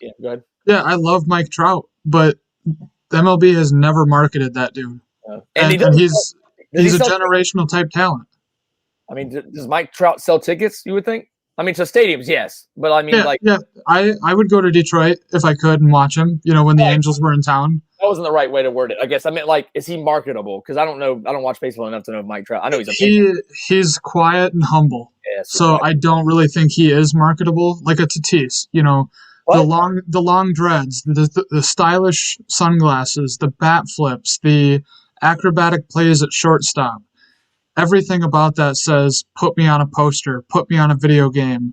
Yeah, go ahead. Yeah, I love Mike Trout, but the MLB has never marketed that dude. And he's a generational type talent. I mean, does Mike Trout sell tickets, you would think? I mean, to stadiums, yes. But I mean, I would go to Detroit if I could and watch him, when the Angels were in town. That wasn't the right way to word it. I guess I meant, like, is he marketable? Because I don't know. I don't watch baseball enough to know Mike Trout. I know he's quiet and humble. Yes, so right. I don't really think he is marketable like a Tatis. The long dreads, the stylish sunglasses, the bat flips, the acrobatic plays at shortstop. Everything about that says, put me on a poster, put me on a video game.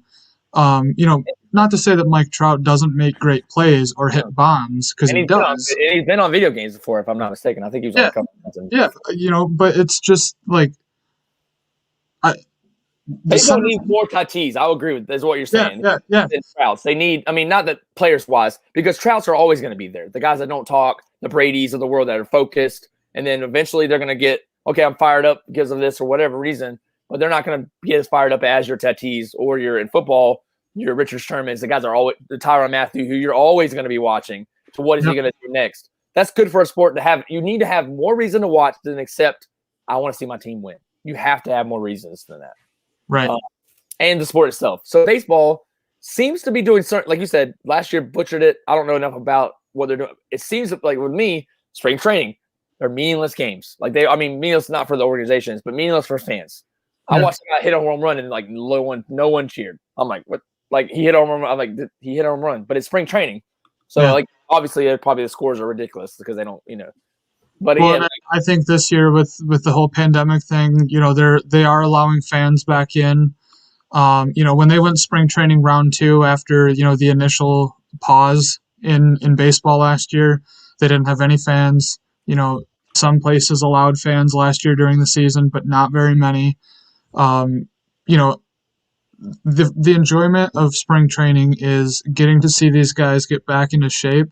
Not to say that Mike Trout doesn't make great plays or hit bombs, because he does. He's been on video games before, if I'm not mistaken. I think he was on a couple of them. Yeah, but it's just like... Baseball needs more Tatis. I'll agree with this. Is what you're saying. Yeah. Trouts. They need. I mean, not that players-wise, because Trouts are always going to be there. The guys that don't talk, the Bradys of the world that are focused, and then eventually they're going to get, okay, I'm fired up because of this or whatever reason, but they're not going to get as fired up as your Tatis or your in football, your Richard Shermans. The guys are always the Tyrann Mathieu, who you're always going to be watching. So what is he going to do next? That's good for a sport to have. You need to have more reason to watch than accept, I want to see my team win. You have to have more reasons than that. Right. And the sport itself. So baseball seems to be doing certain, like you said, last year butchered it. I don't know enough about what they're doing. It seems like with me, spring training, they're meaningless games. Meaningless not for the organizations, but meaningless for fans. I watched a guy hit a home run and like no one cheered. I'm like, what? Like he hit a home run. I'm like, he hit a home run, but it's spring training. So obviously probably the scores are ridiculous because they don't, But I think this year with the whole pandemic thing, they are allowing fans back in. When they went spring training round 2 after the initial pause in baseball last year, they didn't have any fans. Some places allowed fans last year during the season, but not very many. The enjoyment of spring training is getting to see these guys get back into shape,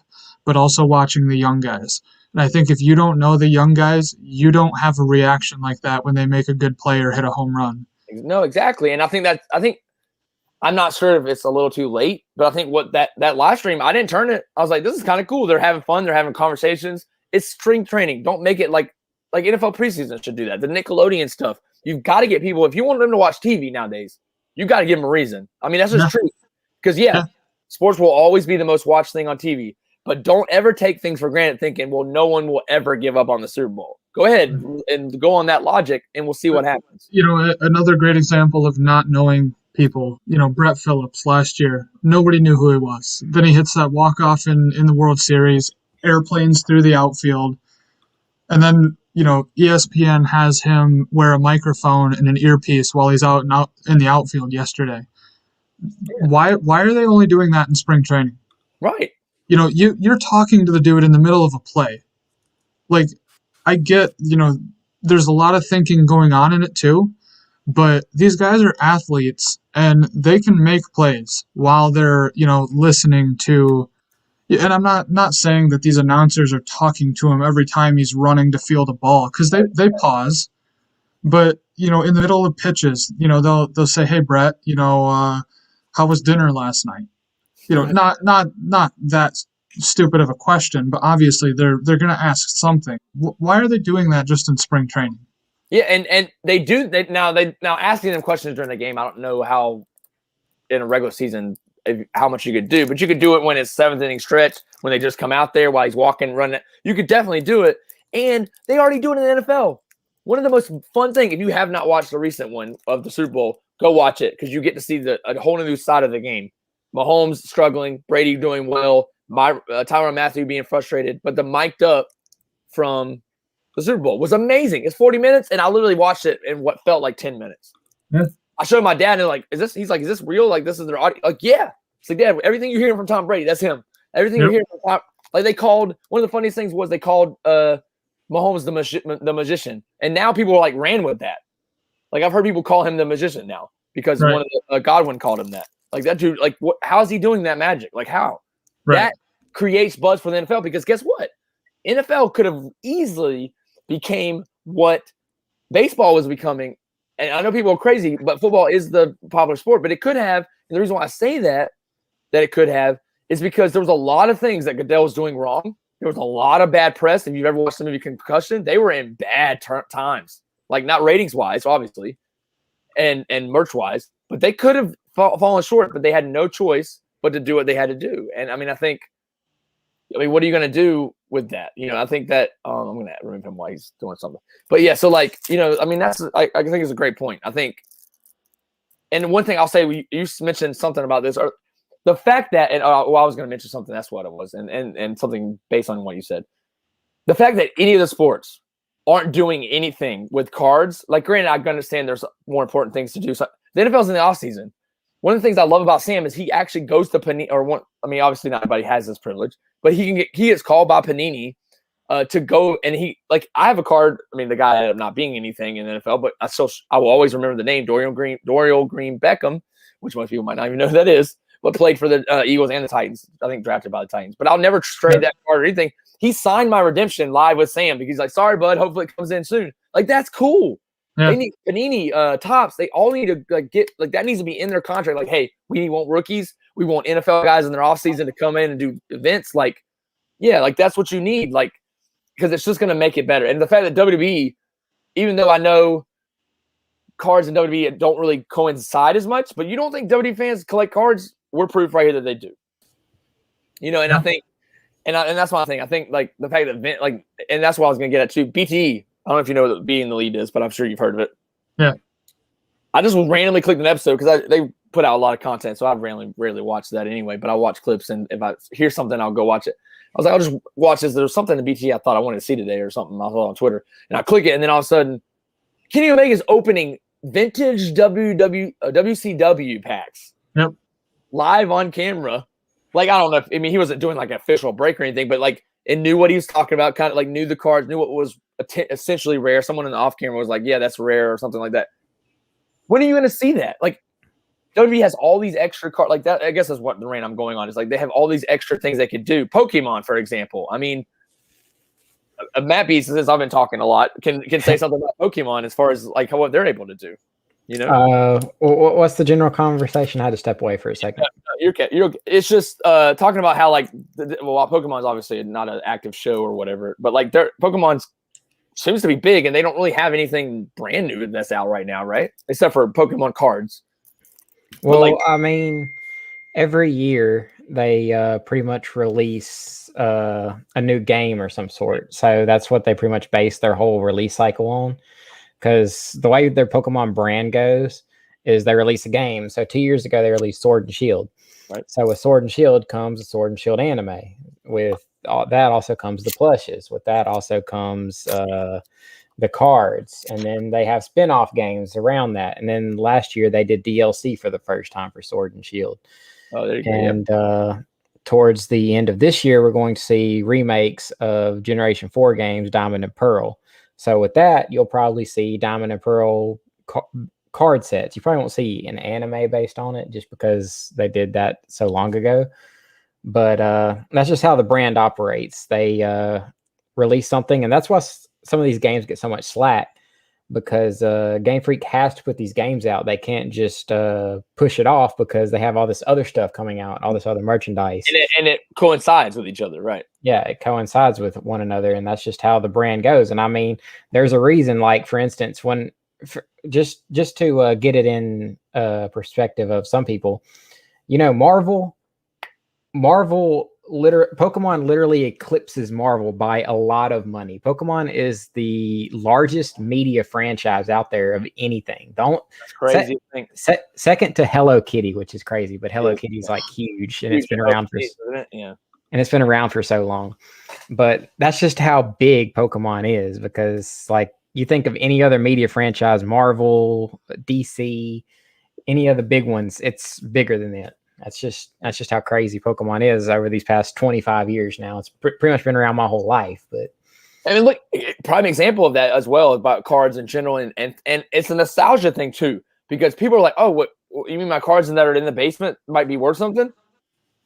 but also watching the young guys. And I think if you don't know the young guys, you don't have a reaction like that when they make a good play or hit a home run. No, exactly. And I think I'm not sure if it's a little too late, but I think what that live stream, I didn't turn it. I was like, this is kind of cool. They're having fun. They're having conversations. It's spring training. Don't make it like NFL preseason should do that. The Nickelodeon stuff. You've got to get people, if you want them to watch TV nowadays, you got to give them a reason. I mean, that's just true. Because sports will always be the most watched thing on TV. But don't ever take things for granted thinking, well, no one will ever give up on the Super Bowl. Go ahead and go on that logic, and we'll see what happens. Another great example of not knowing people, Brett Phillips last year. Nobody knew who he was. Then he hits that walk-off in the World Series, airplanes through the outfield. And then, ESPN has him wear a microphone and an earpiece while he's out in the outfield yesterday. Why are they only doing that in spring training? Right. You're talking to the dude in the middle of a play. Like, I get, there's a lot of thinking going on in it too, but these guys are athletes and they can make plays while they're, listening to, and I'm not saying that these announcers are talking to him every time he's running to field a ball, because they pause, but, in the middle of pitches, they'll say, hey, Brett, how was dinner last night? Not that stupid of a question, but obviously they're going to ask something. Why are they doing that just in spring training? Yeah, and they do. Now asking them questions during the game. I don't know how in a regular season how much you could do, but you could do it when it's 7th inning stretch when they just come out there while he's walking, running. You could definitely do it, and they already do it in the NFL. One of the most fun things, if you have not watched the recent one of the Super Bowl, Go watch it because you get to see a whole new side of the game. Mahomes struggling, Brady doing well, Tyrann Mathieu being frustrated, but the mic'd up from the Super Bowl was amazing. It's 40 minutes, and I literally watched it in what felt like 10 minutes. Yeah. I showed my dad, and like, he's like, is this real? Like, this is their audio? Like, yeah. It's like, Dad, everything you're hearing from Tom Brady, that's him. Everything you're hearing from Tom, like they called, one of the funniest things was they called Mahomes the magician, and now people are like ran with that. Like I've heard people call him the magician now because one of the Godwin called him that. Like that dude, like what? How is he doing that magic? Like how? That creates buzz for the NFL because guess what? NFL could have easily became what baseball was becoming. And I know people are crazy, but football is the popular sport. But it could have, and the reason why I say that it could have is because there was a lot of things that Goodell was doing wrong. There was a lot of bad press. If you've ever watched the movie Concussion, they were in bad times. Like not ratings wise, obviously, and merch wise, but they could have fallen short, but they had no choice but to do what they had to do. And I mean, what are you going to do with that? You know, I think that I'm going to remove him while he's doing something. But yeah, so like, you know, I mean, I think it's a great point. I think, and one thing I'll say, you mentioned something about this, or the fact that, and I was going to mention something. That's what it was, and something based on what you said. The fact that any of the sports aren't doing anything with cards. Like, granted, I understand there's more important things to do. So the NFL's in the offseason. One of the things I love about Sam is he actually goes to Panini, obviously not everybody has this privilege, but he gets called by Panini to go, and I have a card. I mean, the guy ended up not being anything in the NFL, but I will always remember the name Dorial Green Beckham, which most people might not even know who that is, but played for the Eagles and the Titans. I think drafted by the Titans. But I'll never trade that card or anything. He signed my redemption live with Sam because he's like, sorry, bud. Hopefully it comes in soon. Like, that's cool. Yeah. They need Panini tops. They all need to get that needs to be in their contract. Like, hey, we want rookies. We want NFL guys in their offseason to come in and do events. Like, yeah, like that's what you need. Like, because it's just going to make it better. And the fact that WWE, even though I know cards and WWE don't really coincide as much, but you don't think WWE fans collect cards? We're proof right here that they do. You know, and I think, and that's my thing. I think like the fact that and that's what I was going to get at too. BTE. I don't know if you know what being the lead is, but I'm sure you've heard of it. Yeah. I just randomly clicked an episode because they put out a lot of content, so I rarely watch that anyway. But I watch clips, and if I hear something, I'll go watch it. I was like, I'll just watch this. There was something in BTE I thought I wanted to see today or something. I saw on Twitter, and I click it, and then all of a sudden, Kenny Omega's opening vintage WCW packs. Yep. Live on camera. Like, I don't know if, he wasn't doing like an official break or anything, but like, and knew what he was talking about, kind of like knew the cards, knew what was essentially rare. Someone in the off camera was like, yeah, that's rare or something like that. When are you going to see that? Like, WWE has all these extra cards like that. I guess that's what the rant I'm going on is like, they have all these extra things they could do. Pokemon, for example. I mean, Matt Beats, since I've been talking a lot, can say something about Pokemon as far as like what they're able to do. You know, what's the general conversation? I had to step away for a second. You're okay. It's just talking about how like while Pokemon's obviously not an active show or whatever, but like their Pokemon's seems to be big, and they don't really have anything brand new that's out right now, right? Except for Pokemon cards. Well, I mean, every year they pretty much release a new game or some sort, so that's what they pretty much base their whole release cycle on. Because the way their Pokemon brand goes is they release a game. So 2 years ago, they released Sword and Shield. Right. So with Sword and Shield comes the Sword and Shield anime. With that also comes the plushes. With that also comes the cards. And then they have spin-off games around that. And then last year, they did DLC for the first time for Sword and Shield. Oh, there you go. And towards the end of this year, we're going to see remakes of Generation 4 games, Diamond and Pearl. So with that, you'll probably see Diamond and Pearl card sets. You probably won't see an anime based on it just because they did that so long ago. But that's just how the brand operates. They release something, and that's why some of these games get so much slack, because Game Freak has to put these games out. They can't just push it off because they have all this other stuff coming out, all this other merchandise. And it coincides with each other, right? Yeah, it coincides with one another, and that's just how the brand goes. And I mean, there's a reason, like, for instance, just to get it in perspective of some people, you know, Marvel Pokemon literally eclipses Marvel by a lot of money. Pokemon is the largest media franchise out there of anything. That's crazy. Second to Hello Kitty, which is crazy, but Hello Kitty's like huge, and it's been around for and it's been around for so long. But that's just how big Pokemon is, because like you think of any other media franchise, Marvel, DC, any of the big ones, it's bigger than that. That's just how crazy Pokemon is over these past 25 years now. It's pretty much been around my whole life. But I mean, look, prime example of that as well about cards in general, and it's a nostalgia thing too, because people are like, oh, what you mean my cards that are in the basement might be worth something?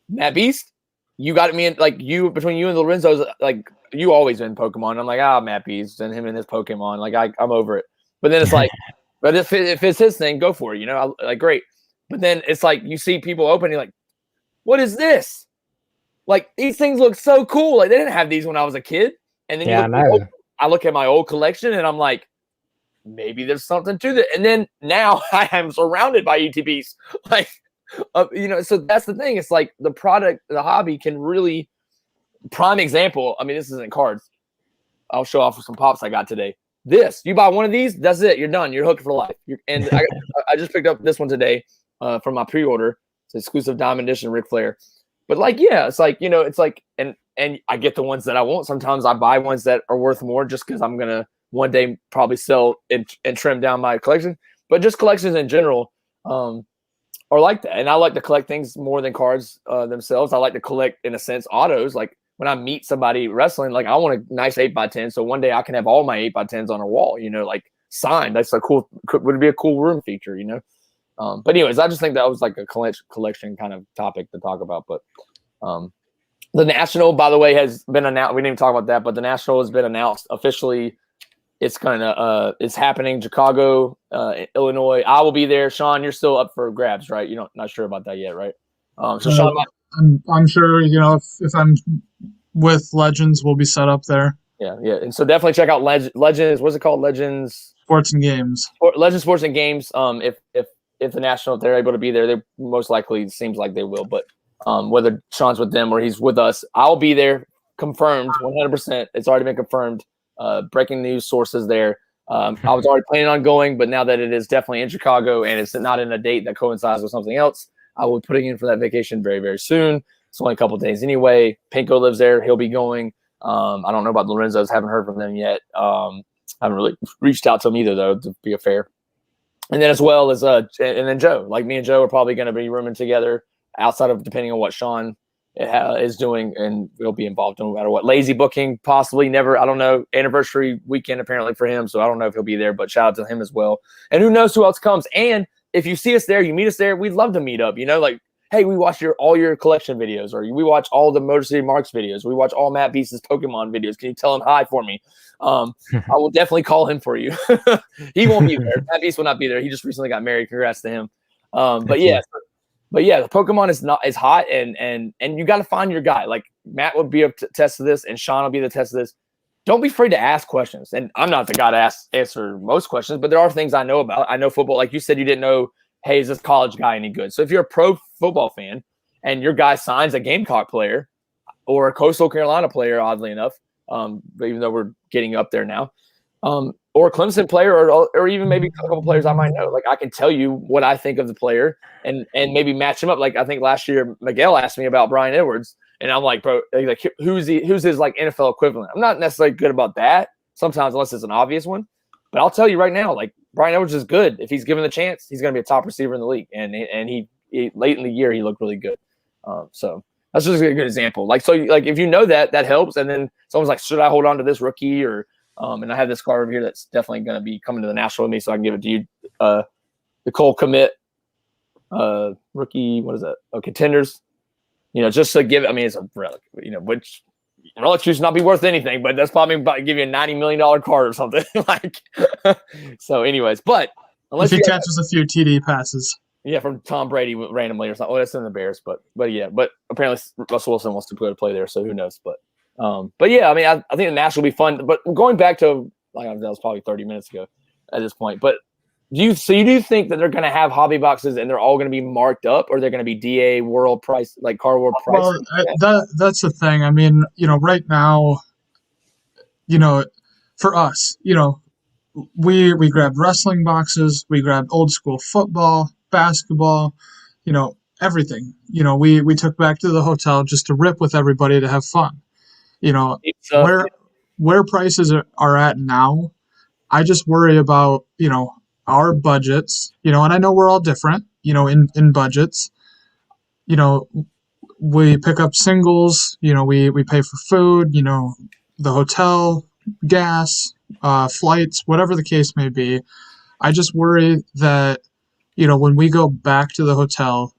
Matt Beast, you got me in, like, between you and Lorenzo's, like, you always win Pokemon. I'm like, Matt Beast and him and his Pokemon, like I'm over it. But then it's like, but if it's his thing, go for it, like great. But then it's like you see people open, you're like, what is this? Like, these things look so cool. Like, they didn't have these when I was a kid. And then I look at my old collection and I'm like, maybe there's something to that. And then now I am surrounded by ETBs. Like, so that's the thing. It's like the product, the hobby can really, prime example. I mean, this isn't cards. I'll show off some pops I got today. You buy one of these, that's it. You're done. You're hooked for life. And I just picked up this one today. From my pre-order. It's exclusive Diamond Edition Ric Flair. But like, yeah, it's like, it's like, and I get the ones that I want. Sometimes I buy ones that are worth more just because I'm going to one day probably sell and trim down my collection. But just collections in general are like that. And I like to collect things more than cards themselves. I like to collect, in a sense, autos. Like when I meet somebody wrestling, like I want a nice 8x10. So one day I can have all my 8x10s on a wall, like signed. That's would be a cool room feature, But anyways, I just think that was like a collection kind of topic to talk about. But the National, by the way, has been announced. We didn't even talk about that, but the National has been announced officially. It's it's happening in Chicago, Illinois. I will be there. Sean, you're still up for grabs, right? You're not sure about that yet, right? So Sean, I'm sure, if I'm with Legends, we'll be set up there. Yeah. And so definitely check out Legends. What's it called? Legends Sports and Games. Legends Sports and Games. If the National, if they're able to be there, they most likely seems like they will. But whether Sean's with them or he's with us, I'll be there. Confirmed, 100%. It's already been confirmed. Breaking news sources there. I was already planning on going, but now that it is definitely in Chicago and it's not in a date that coincides with something else, I will be putting in for that vacation very, very soon. It's only a couple of days anyway. Pinko lives there. He'll be going. I don't know about the Lorenzo's. Haven't heard from them yet. Haven't really reached out to them either, though, to be fair. And then as well as and then Joe, like me and Joe are probably going to be rooming together outside of, depending on what Sean is doing, and we'll be involved no matter what. Lazy booking, possibly, never. I don't know. Anniversary weekend apparently for him, so I don't know if he'll be there, but shout out to him as well. And who knows who else comes. And if you see us there, you meet us there, we'd love to meet up. Like, hey, we watch all your collection videos, or we watch all the Motor City Marks videos. We watch all Matt Beast's Pokemon videos. Can you tell him hi for me? I will definitely call him for you. He won't be there. Matt Beast will not be there. He just recently got married. Congrats to him. But yeah, the Pokemon is hot, and you got to find your guy. Like Matt would be a test of this, and Sean will be the test of this. Don't be afraid to ask questions. And I'm not the guy to answer most questions, but there are things I know about. I know football. Like you said, you didn't know, hey, is this college guy any good? So if you're a pro football fan and your guy signs a Gamecock player or a Coastal Carolina player, oddly enough, even though we're getting up there now, or a Clemson player, or even maybe a couple players I might know. Like I can tell you what I think of the player and maybe match him up. Like I think last year Miguel asked me about Brian Edwards, and I'm like, bro, like who's his like NFL equivalent? I'm not necessarily good about that sometimes, unless it's an obvious one. But I'll tell you right now, like Brian Edwards is good. If he's given the chance, he's going to be a top receiver in the league. And he late in the year he looked really good. So that's just a good example. Like if you know that helps. And then someone's like, should I hold on to this rookie or and I have this card over here that's definitely going to be coming to the National with me, so I can give it to you. The Cole Kmet rookie. What is that? Oh, Contenders. Just to give it. I mean, it's a relic. Which relic should not be worth anything, but that's probably about to give you a $90 million card or something. Like, so, anyways, but unless he catches a few TD passes. Yeah, from Tom Brady randomly or something. Oh, that's in the Bears, but yeah, but apparently Russell Wilson wants to go to play there, so who knows? But yeah, I mean, I think the National will be fun. But going back to that was probably 30 minutes ago at this point. But you do think that they're going to have hobby boxes and they're all going to be marked up, or they're going to be DA world price, like car world price? Well, that's the thing. I mean, right now, for us, we grabbed wrestling boxes, we grabbed old school football, basketball, everything. We took back to the hotel just to rip with everybody to have fun. Where prices are at now, I just worry about, our budgets, and I know we're all different, in budgets. We pick up singles, we pay for food, the hotel, gas, flights, whatever the case may be. I just worry that, when we go back to the hotel,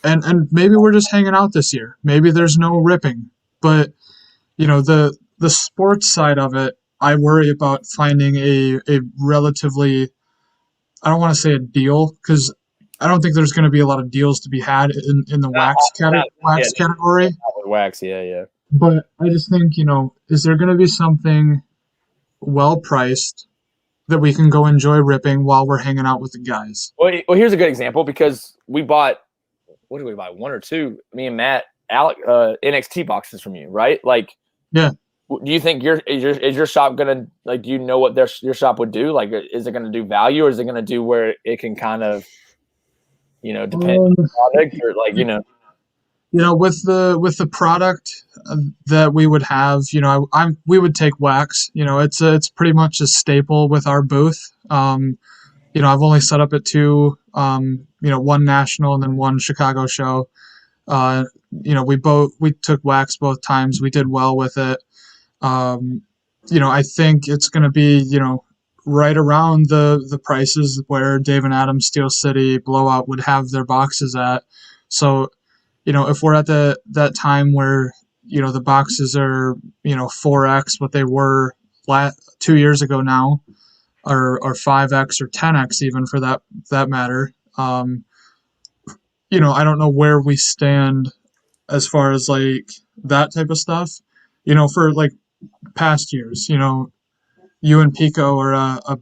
and maybe we're just hanging out this year, maybe there's no ripping, but, the sports side of it, I worry about finding a relatively, I don't want to say a deal, because I don't think there's going to be a lot of deals to be had in the wax category. Wax, yeah. But I just think, is there going to be something well priced that we can go enjoy ripping while we're hanging out with the guys? Well, here's a good example, because we bought, what did we buy? One or two, me and Matt, Alec, NXT boxes from you, right? Like, yeah. Do you think is your shop gonna, like, do you know what your shop would do? Like, is it gonna do value, or is it gonna do where it can kind of, depend on the product, or like, with the product that we would have, we would take wax. It's pretty much a staple with our booth. I've only set up at two, one national and then one Chicago show. We took wax both times. We did well with it. I think it's going to be, right around the prices where Dave and Adams, Steel City, Blowout would have their boxes at. So, if we're at that time where, the boxes are, 4x what they were 2 years ago now, or 5x or 10x even for that matter. I don't know where we stand as far as like that type of stuff, for like past years, you and Pico are a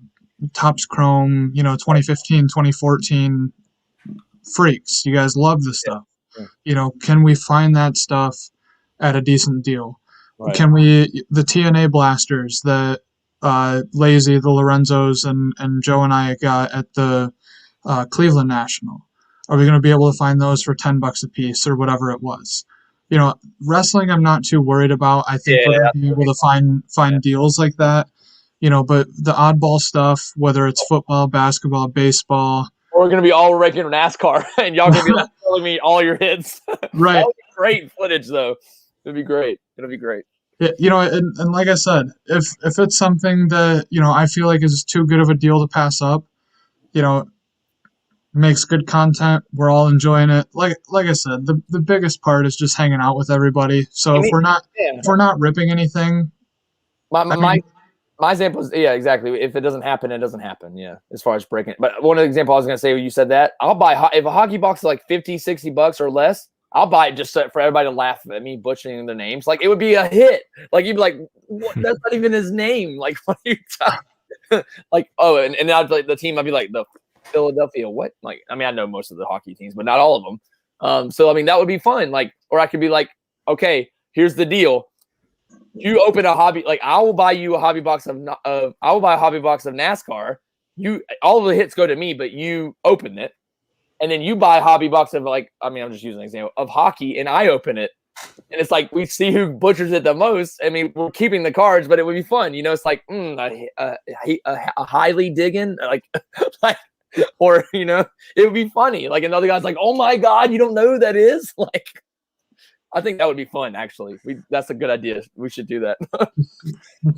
Topps Chrome, 2015, 2014 freaks. You guys love this stuff. Yeah. Can we find that stuff at a decent deal? Right. Can we, the TNA blasters that Lazy, the Lorenzos, and Joe and I got at the Cleveland National, are we going to be able to find those for $10 a piece or whatever it was? Wrestling, I'm not too worried about. I think we're going to be able to find deals like that. But the oddball stuff, whether it's football, basketball, baseball. Or we're going to be all ranking NASCAR, and y'all going to be like telling me all your hits. Right. That would be great footage, though. It'd be great. It'll be great. Yeah, and like I said, if it's something that, I feel like is too good of a deal to pass up, makes good content, we're all enjoying it. Like I said, the biggest part is just hanging out with everybody. So if we're not ripping anything, my example is, yeah, exactly. If it doesn't happen, it doesn't happen. Yeah, as far as breaking it. But one of the example I was going to say when you said that, I'll buy, if a hockey box is like $50-$60 or less, I'll buy it just for everybody to laugh at me butchering their names. Like, it would be a hit. Like, you'd be like, what? That's not even his name. Like, what are you talking? Like, oh, and I'd be like, the team, I'd be like, the Philadelphia what? Like, I mean, I know most of the hockey teams, but not all of them. So I mean, that would be fun. Like, or I could be like, okay, here's the deal. You open a hobby, like, I will buy you a hobby box of I will buy a hobby box of NASCAR. All of the hits go to me, but you open it, and then you buy a hobby box of, like, I mean, I'm just using an example of hockey, and I open it, and it's like we see who butchers it the most. I mean, we're keeping the cards, but it would be fun, It's like a highly digging, like. Or, it would be funny. Like, another guy's like, oh my God, you don't know who that is? Like, I think that would be fun, actually. That's a good idea. We should do that.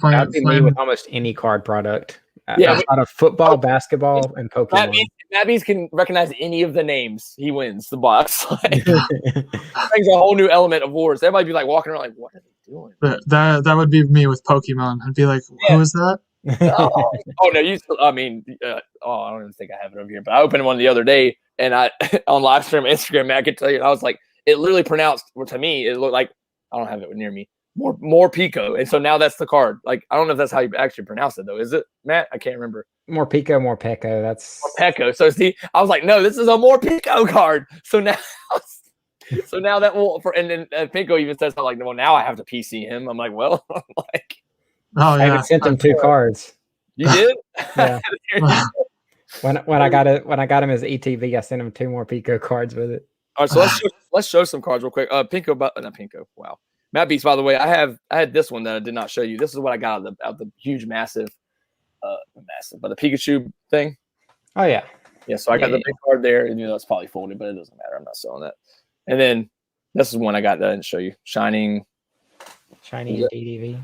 That'd be me with almost any card product. Outside of football, basketball, and Pokemon. Matt can recognize any of the names. He wins the box. Like, brings a whole new element of wars. Everybody be like walking around like, what are they doing? That would be me with Pokemon. I'd be like, who is that? Oh no! I don't even think I have it over here. But I opened one the other day, and I on live stream Instagram. I could tell you, I was like, it literally pronounced to me. It looked like, I don't have it near me. more Pico, and so now that's the card. Like I don't know if that's how you actually pronounce it though. Is it, Matt? I can't remember. More Pico, more Pecco. That's more Pecco. So see, I was like, no, this is a more Pico card. So now, that will and then Pico even says like, well, now I have to PC him. I'm like, well, like, oh yeah, I even sent him 2 cards. You did? Yeah. when I got him as ETV, I sent him 2 more Pico cards with it. All right, so let's show some cards real quick. Pinko, but not Pinko. Wow, Matt Beats. By the way, I had this one that I did not show you. This is what I got out of the huge, massive, but the Pikachu thing. Oh yeah, yeah. So I got the big card there, and it's probably folded, but it doesn't matter. I'm not selling that. And then this is one I got that I didn't show you. Shiny DDV.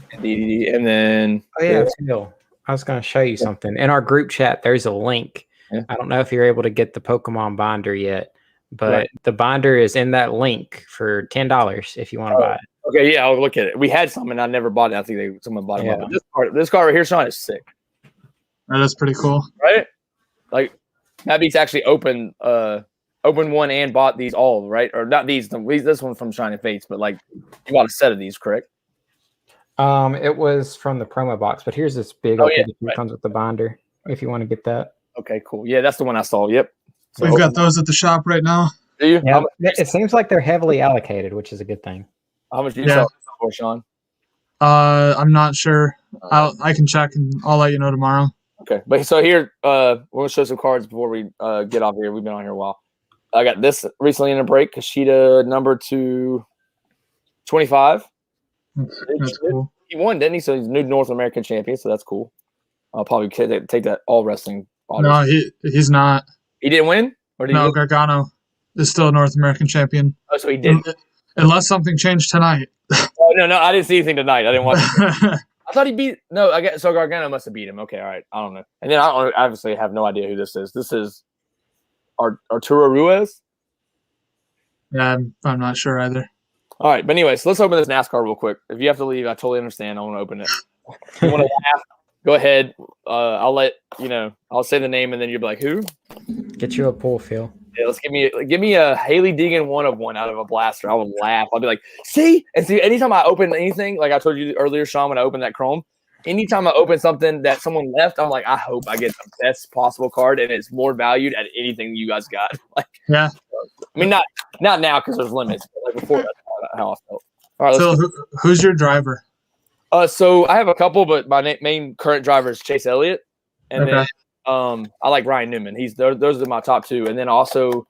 And then Phil, I was going to show you something in our group chat. There's a link. Yeah. I don't know if you're able to get the Pokemon binder yet. But the binder is in that link for $10 if you want to buy it. Okay, yeah, I'll look at it. We had some, and I never bought it. I think someone bought it. Yeah. This card right here, Sean, is sick. That is pretty cool, right? Like Matt Beats actually opened one and bought these all, right? Or not these. This one from Shining Fates, but like you bought a set of these, correct? It was from the promo box, but here's this big that comes with the binder. If you want to get that. Okay, cool. Yeah, that's the one I saw. Yep. So we've got those at the shop right now. Do you? Yeah, it seems like they're heavily allocated, which is a good thing. How much do you sell for, Sean? I'm not sure. I can check and I'll let you know tomorrow. Okay, but so here we're gonna show some cards before we get off here. We've been on here a while. I got this recently in a break. Kashida number 225. That's cool. He won, didn't he? So he's new North American champion. So that's cool. I'll probably take that all wrestling. No, he's not. He didn't win? Or did no, Gargano is still North American champion. Oh, so he did. Unless something changed tonight. Oh, no, I didn't see anything tonight. I didn't watch it. I thought he beat. No, so Gargano must have beat him. Okay, all right. I don't know. And then I obviously have no idea who this is. This is Arturo Ruiz. Yeah, I'm not sure either. All right, but anyways, let's open this NASCAR real quick. If you have to leave, I totally understand. I want to open it. If you want to laugh, go ahead. I'll let I'll say the name, and then you'll be like, "Who?" Get you a pull, Phil. Yeah, let's give me a Haley Deegan 1/1 out of a blaster. I would laugh. I'll be like, see. Anytime I open anything, like I told you earlier, Sean, when I opened that Chrome, anytime I open something that someone left, I'm like, I hope I get the best possible card, and it's more valued at anything you guys got. Like, yeah. I mean, not now because there's limits, but like before, that's how I felt. All right. So who's your driver? So I have a couple, but my main current driver is Chase Elliott, and then I like Ryan Newman. Those are my top 2, and then also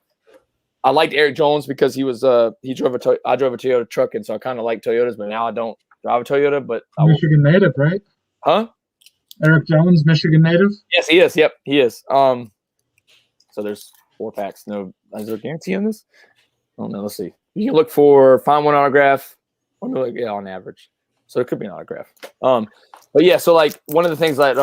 I liked Eric Jones because I drove a Toyota truck, and so I kind of like Toyotas, but now I don't drive a Toyota. But Michigan native, right? Huh? Eric Jones, Michigan native. Yes, he is. Yep, he is. So there's 4 packs. No, is there a guarantee on this? I don't know. Let's see. You can find one autograph. On average. So it could be an autograph. But yeah, so like one of the things that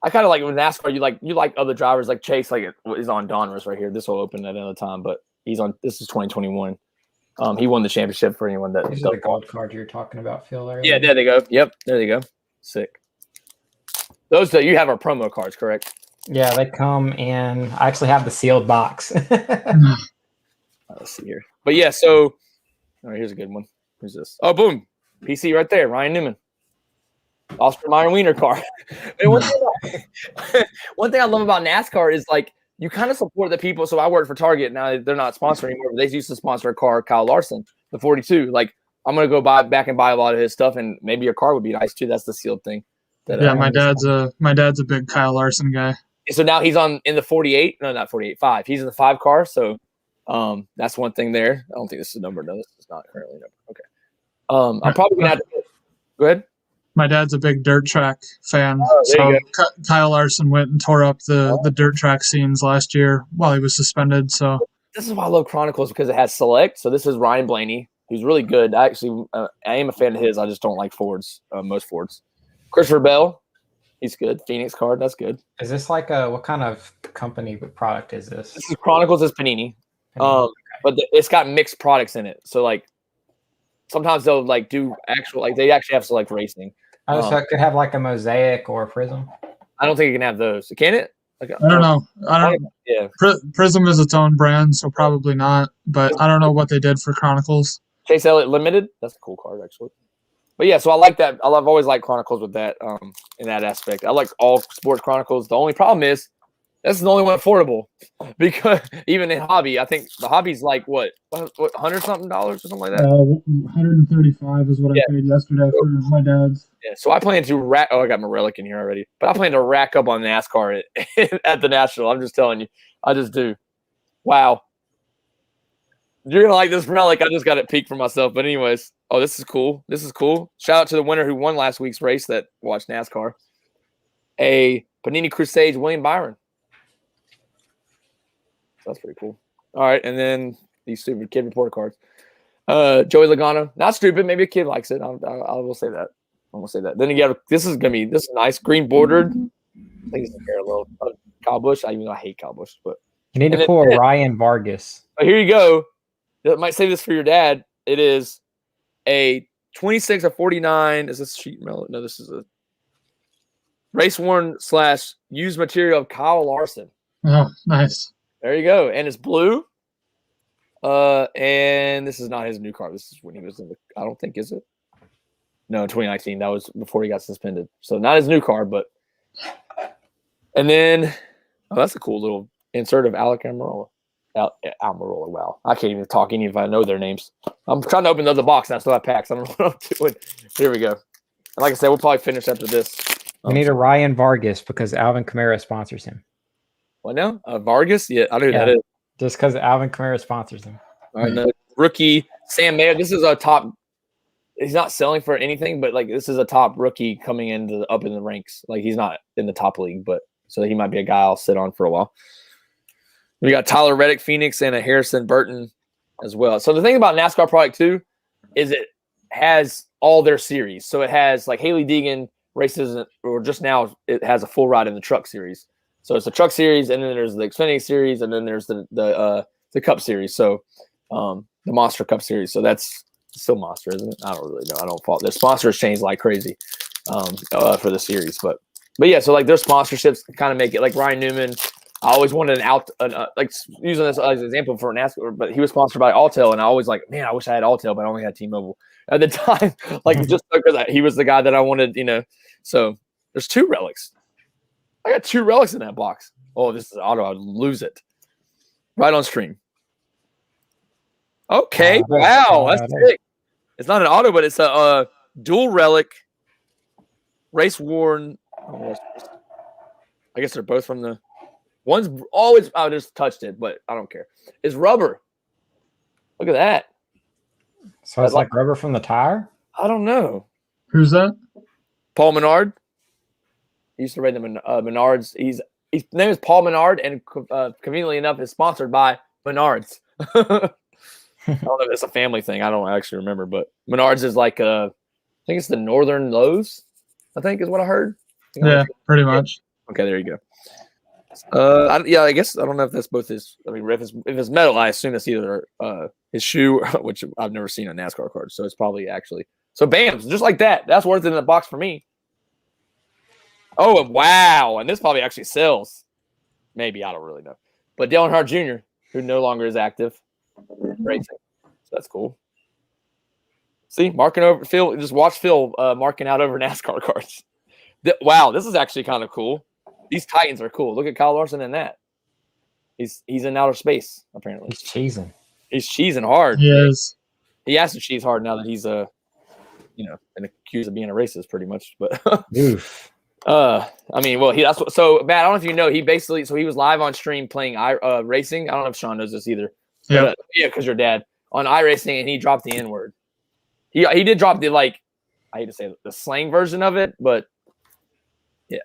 I kind of like with NASCAR, you like other drivers like Chase, like is on Donruss right here. This will open at another time, but he's on. This is 2021. He won the championship for anyone that. This is the gold card you're talking about, Phil. There. Yeah, there they go. Yep, there they go. Sick. Those that you have are promo cards, correct? Yeah, they come in. I actually have the sealed box. Let's see here. But yeah, so all right, here's a good one. Who's this? Oh, boom. PC right there. Ryan Newman. Oscar Mayer Wiener car. one thing I love about NASCAR is like you kind of support the people. So I work for Target now. They're not sponsoring anymore, but they used to sponsor a car, Kyle Larson, the 42. Like I'm gonna go back and buy a lot of his stuff, and maybe your car would be nice too. That's the sealed thing. My dad's a big Kyle Larson guy. So now he's in the 48. No, not 48. 5. He's in the 5 car. So that's one thing there. I don't think this is numbered. No, this is not currently numbered. Okay. I'm probably gonna have to go ahead. My dad's a big dirt track fan, so Kyle Larson went and tore up the dirt track scenes last year while he was suspended. So this is why I love Chronicles, because it has select. So this is Ryan Blaney, who's really good. I am a fan of his. I just don't like Fords, most Fords. Christopher Bell, he's good. Phoenix card, that's good. Is this like what kind of company product is this? This is Chronicles. It's Panini. But it's got mixed products in it. So like sometimes they'll like do they actually have select racing. So it could have like a Mosaic or a Prism. I don't think it can have those. Can it? I don't know. Yeah. Prism is its own brand, so probably not. But I don't know what they did for Chronicles. Chase Elliott Limited. That's a cool card, actually. But yeah, so I like that. I've always liked Chronicles with that in that aspect. I like all sports Chronicles. The only problem is that's the only one affordable because even in hobby, I think the hobby's like what $100-something or something like that. 135 is what I paid yesterday for my dad's. Yeah, so I plan to rack. Oh, I got my relic in here already, but I plan to rack up on NASCAR at the National. I'm just telling you, I just do. Wow, you're gonna like this relic. I just got it peaked for myself. But anyways, oh, this is cool. This is cool. Shout out to the winner who won last week's race that watched NASCAR. A Panini Crusades William Byron. That's pretty cool. All right, and then these stupid kid report cards. Joey Logano, not stupid. Maybe a kid likes it. I will say that. I'm gonna say that. Then you got this is nice green bordered. I think it's a parallel of Kyle Busch. Even though I hate Kyle Busch, but you need to pull a Ryan Vargas. Oh, here you go. That might save this for your dad. It is a 26 of 49. Is this sheet metal? No, this is a race worn / used material of Kyle Larson. Oh, nice. There you go. And it's blue. And this is not his new car. This is when he was in the, I don't think, is it? No, 2019. That was before he got suspended. So not his new car, but. And then, oh, that's a cool little insert of Alec Almirola. Almirola, wow. I can't even talk any if I know their names. I'm trying to open the other box and I still have packs. I don't know what I'm doing. Here we go. And like I said, we'll probably finish after this. We need a Ryan Vargas because Alvin Kamara sponsors him. What now? Vargas? Yeah, I know who that is. Just because Alvin Kamara sponsors him. All right, no, rookie Sam Mayer. This is a top. He's not selling for anything, but like this is a top rookie coming into up in the ranks. Like he's not in the top league, but so he might be a guy I'll sit on for a while. We got Tyler Reddick, Phoenix, and a Harrison Burton as well. So the thing about NASCAR product too is it has all their series. So it has like Haley Deegan races, or just now it has a full ride in the truck series. So it's the truck series, and then there's the Xfinity series, and then there's the Cup series. So the Monster Cup series. So that's still Monster, isn't it? I don't really know. I don't fault. The sponsors change like crazy for the series, but yeah. So like their sponsorships kind of make it like Ryan Newman. I always wanted like using this as an example for NASCAR, but he was sponsored by Alltel, and I always like, man, I wish I had Alltel, but I only had T-Mobile at the time. Like just because he was the guy that I wanted, So there's 2 relics. I got 2 relics in that box. Oh, this is auto. I'd lose it. Right on stream. Okay. Wow. That's sick. It's not an auto, but it's a dual relic race worn. I guess they're both from the one's always. I just touched it, but I don't care. It's rubber. Look at that. So it's like rubber from the tire? I don't know. Who's that? Paul Menard. He used to ride the Menards. His name is Paul Menard, and conveniently enough, is sponsored by Menards. I don't know if it's a family thing. I don't actually remember, but Menards is like I think it's the Northern Lowe's. I think is what I heard. Yeah, pretty much. Okay, there you go. I guess I don't know if that's both his. I mean, if it's metal, I assume it's either his shoe, which I've never seen on NASCAR cards, so it's probably actually. So bam, just like that. That's worth it in the box for me. Oh, wow. And this probably actually sells. Maybe. I don't really know. But Dale Earnhardt Jr., who no longer is active, racing. So that's cool. See, marking over Phil. Just watch Phil marking out over NASCAR cards. Wow, this is actually kind of cool. These Titans are cool. Look at Kyle Larson in that. He's in outer space, apparently. He's cheesing. He's cheesing hard. He is. He has to cheese hard now that he's been accused of being a racist pretty much. But Oof. I mean, well, Matt, I don't know if you know, he was live on stream playing racing. I don't know if Sean knows this either. Yeah. But, yeah, because your dad on iRacing, and he dropped the N-word. He did drop the I hate to say it, the slang version of it, but yeah,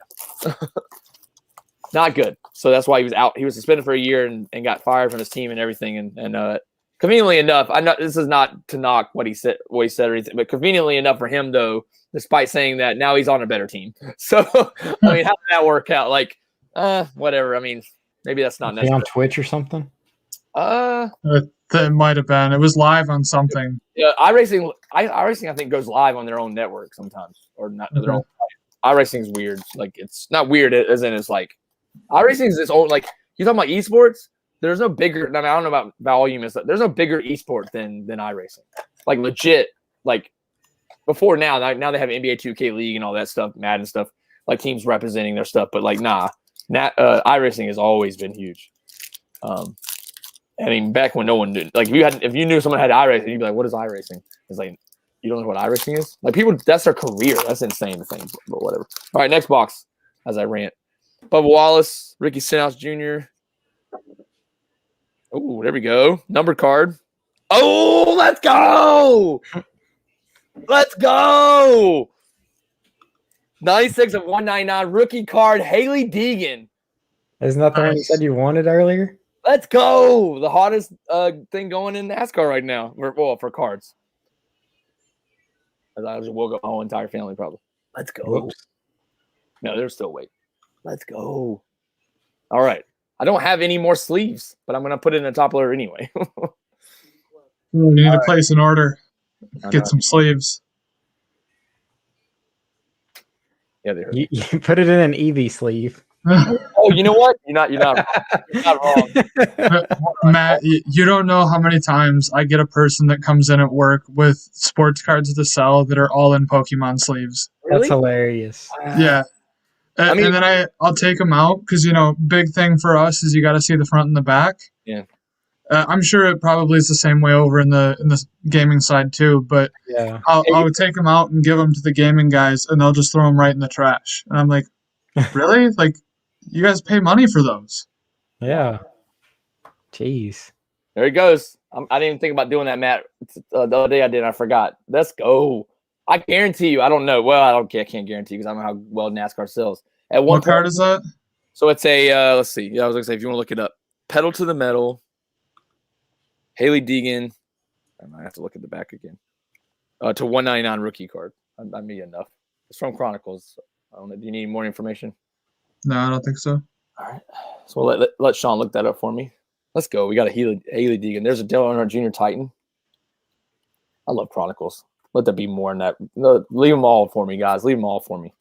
not good. So that's why he was out. He was suspended for a year and got fired from his team and everything. And conveniently enough, I know this is not to knock what he said or anything, but conveniently enough for him though, despite saying that, now he's on a better team. So I mean, how did that work out? Like, whatever. I mean, maybe that's not necessary. On Twitch or something. That might have been. It was live on something. Yeah, iRacing. iRacing, I think, goes live on their own network sometimes, or not their own. iRacing is weird. Like, it's not weird as in it's like iRacing is its own. Like, you talking about esports? There's no bigger. I mean, I don't know about volume. There's no bigger esport than iRacing. like legit, like before now they have NBA 2K League and all that stuff, Madden stuff, like teams representing their stuff. But like, iRacing has always been huge. I mean, back when no one did, like if you knew someone had iRacing, you'd be like, what is iRacing? It's like, you don't know what iRacing is? Like people, that's their career. That's insane to think, but whatever. All right, next box as I rant. Bubba Wallace, Ricky Stenhouse Jr. Oh, there we go. Numbered card. Oh, let's go. Let's go. 96 of 199 rookie card, Haley Deegan. Isn't that the one you said you wanted earlier? Let's go. The hottest thing going in NASCAR right now. For cards. I just woke up my whole entire family probably. Let's go. Whoops. No, there's still wait. Let's go. All right. I don't have any more sleeves, but I'm going to put it in the top loader anyway. We need to place an order. Get some sleeves. Yeah, they hurt. You put it in an EV sleeve. Oh, you know what? You're not wrong. Matt, you don't know how many times I get a person that comes in at work with sports cards to sell that are all in Pokemon sleeves. Really? That's hilarious. Yeah. And then I'll take them out because, big thing for us is you got to see the front and the back. Yeah. I'm sure it probably is the same way over in the gaming side too, but yeah, I would take them out and give them to the gaming guys, and they'll just throw them right in the trash. And I'm like, really? Like, you guys pay money for those? Yeah. Jeez. There he goes. I didn't even think about doing that, Matt. The other day I did. I forgot. Let's go. I guarantee you. I don't know. Well, I can't guarantee because I don't know how well NASCAR sells. What card is that? So it's a. Let's see. Yeah, I was gonna say if you want to look it up. Pedal to the Metal. Haley Deegan. I might have to look at the back again. To 199 rookie card. I mean enough. It's from Chronicles. I don't know. Do you need more information? No, I don't think so. All right. So we'll let Sean look that up for me. Let's go. We got a Haley Deegan. There's a Dale Earnhardt Jr. Titan. I love Chronicles. Let there be more in that. No, leave them all for me, guys. Leave them all for me.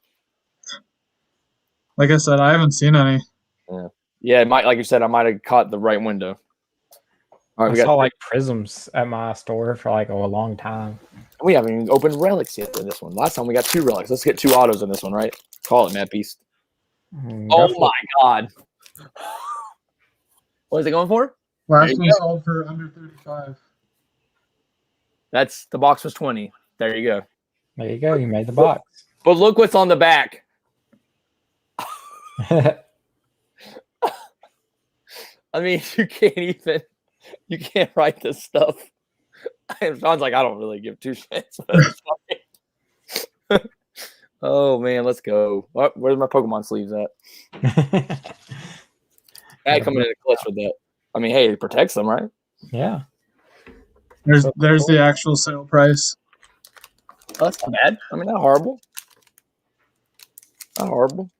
Like I said, I haven't seen any. Yeah. It might, like you said, I might have caught the right window. All right, I saw like prisms at my store for like a long time. We haven't even opened relics yet in this one. Last time we got 2 relics. Let's get 2 autos in this one, right? Call it, Matt Beast. Oh my God. What is it going for? Last one sold for under 35. That's the box was 20. There you go. There you go. You made the box. But look what's on the back. I mean, you can't write this stuff. It sounds like I don't really give 2 shits. But oh man, let's go. Where's my Pokemon sleeves at? I coming in the clutch with that. I mean, hey, it protects them, right? Yeah. There's the actual sale price. Oh, that's not bad. I mean, not horrible. Not horrible.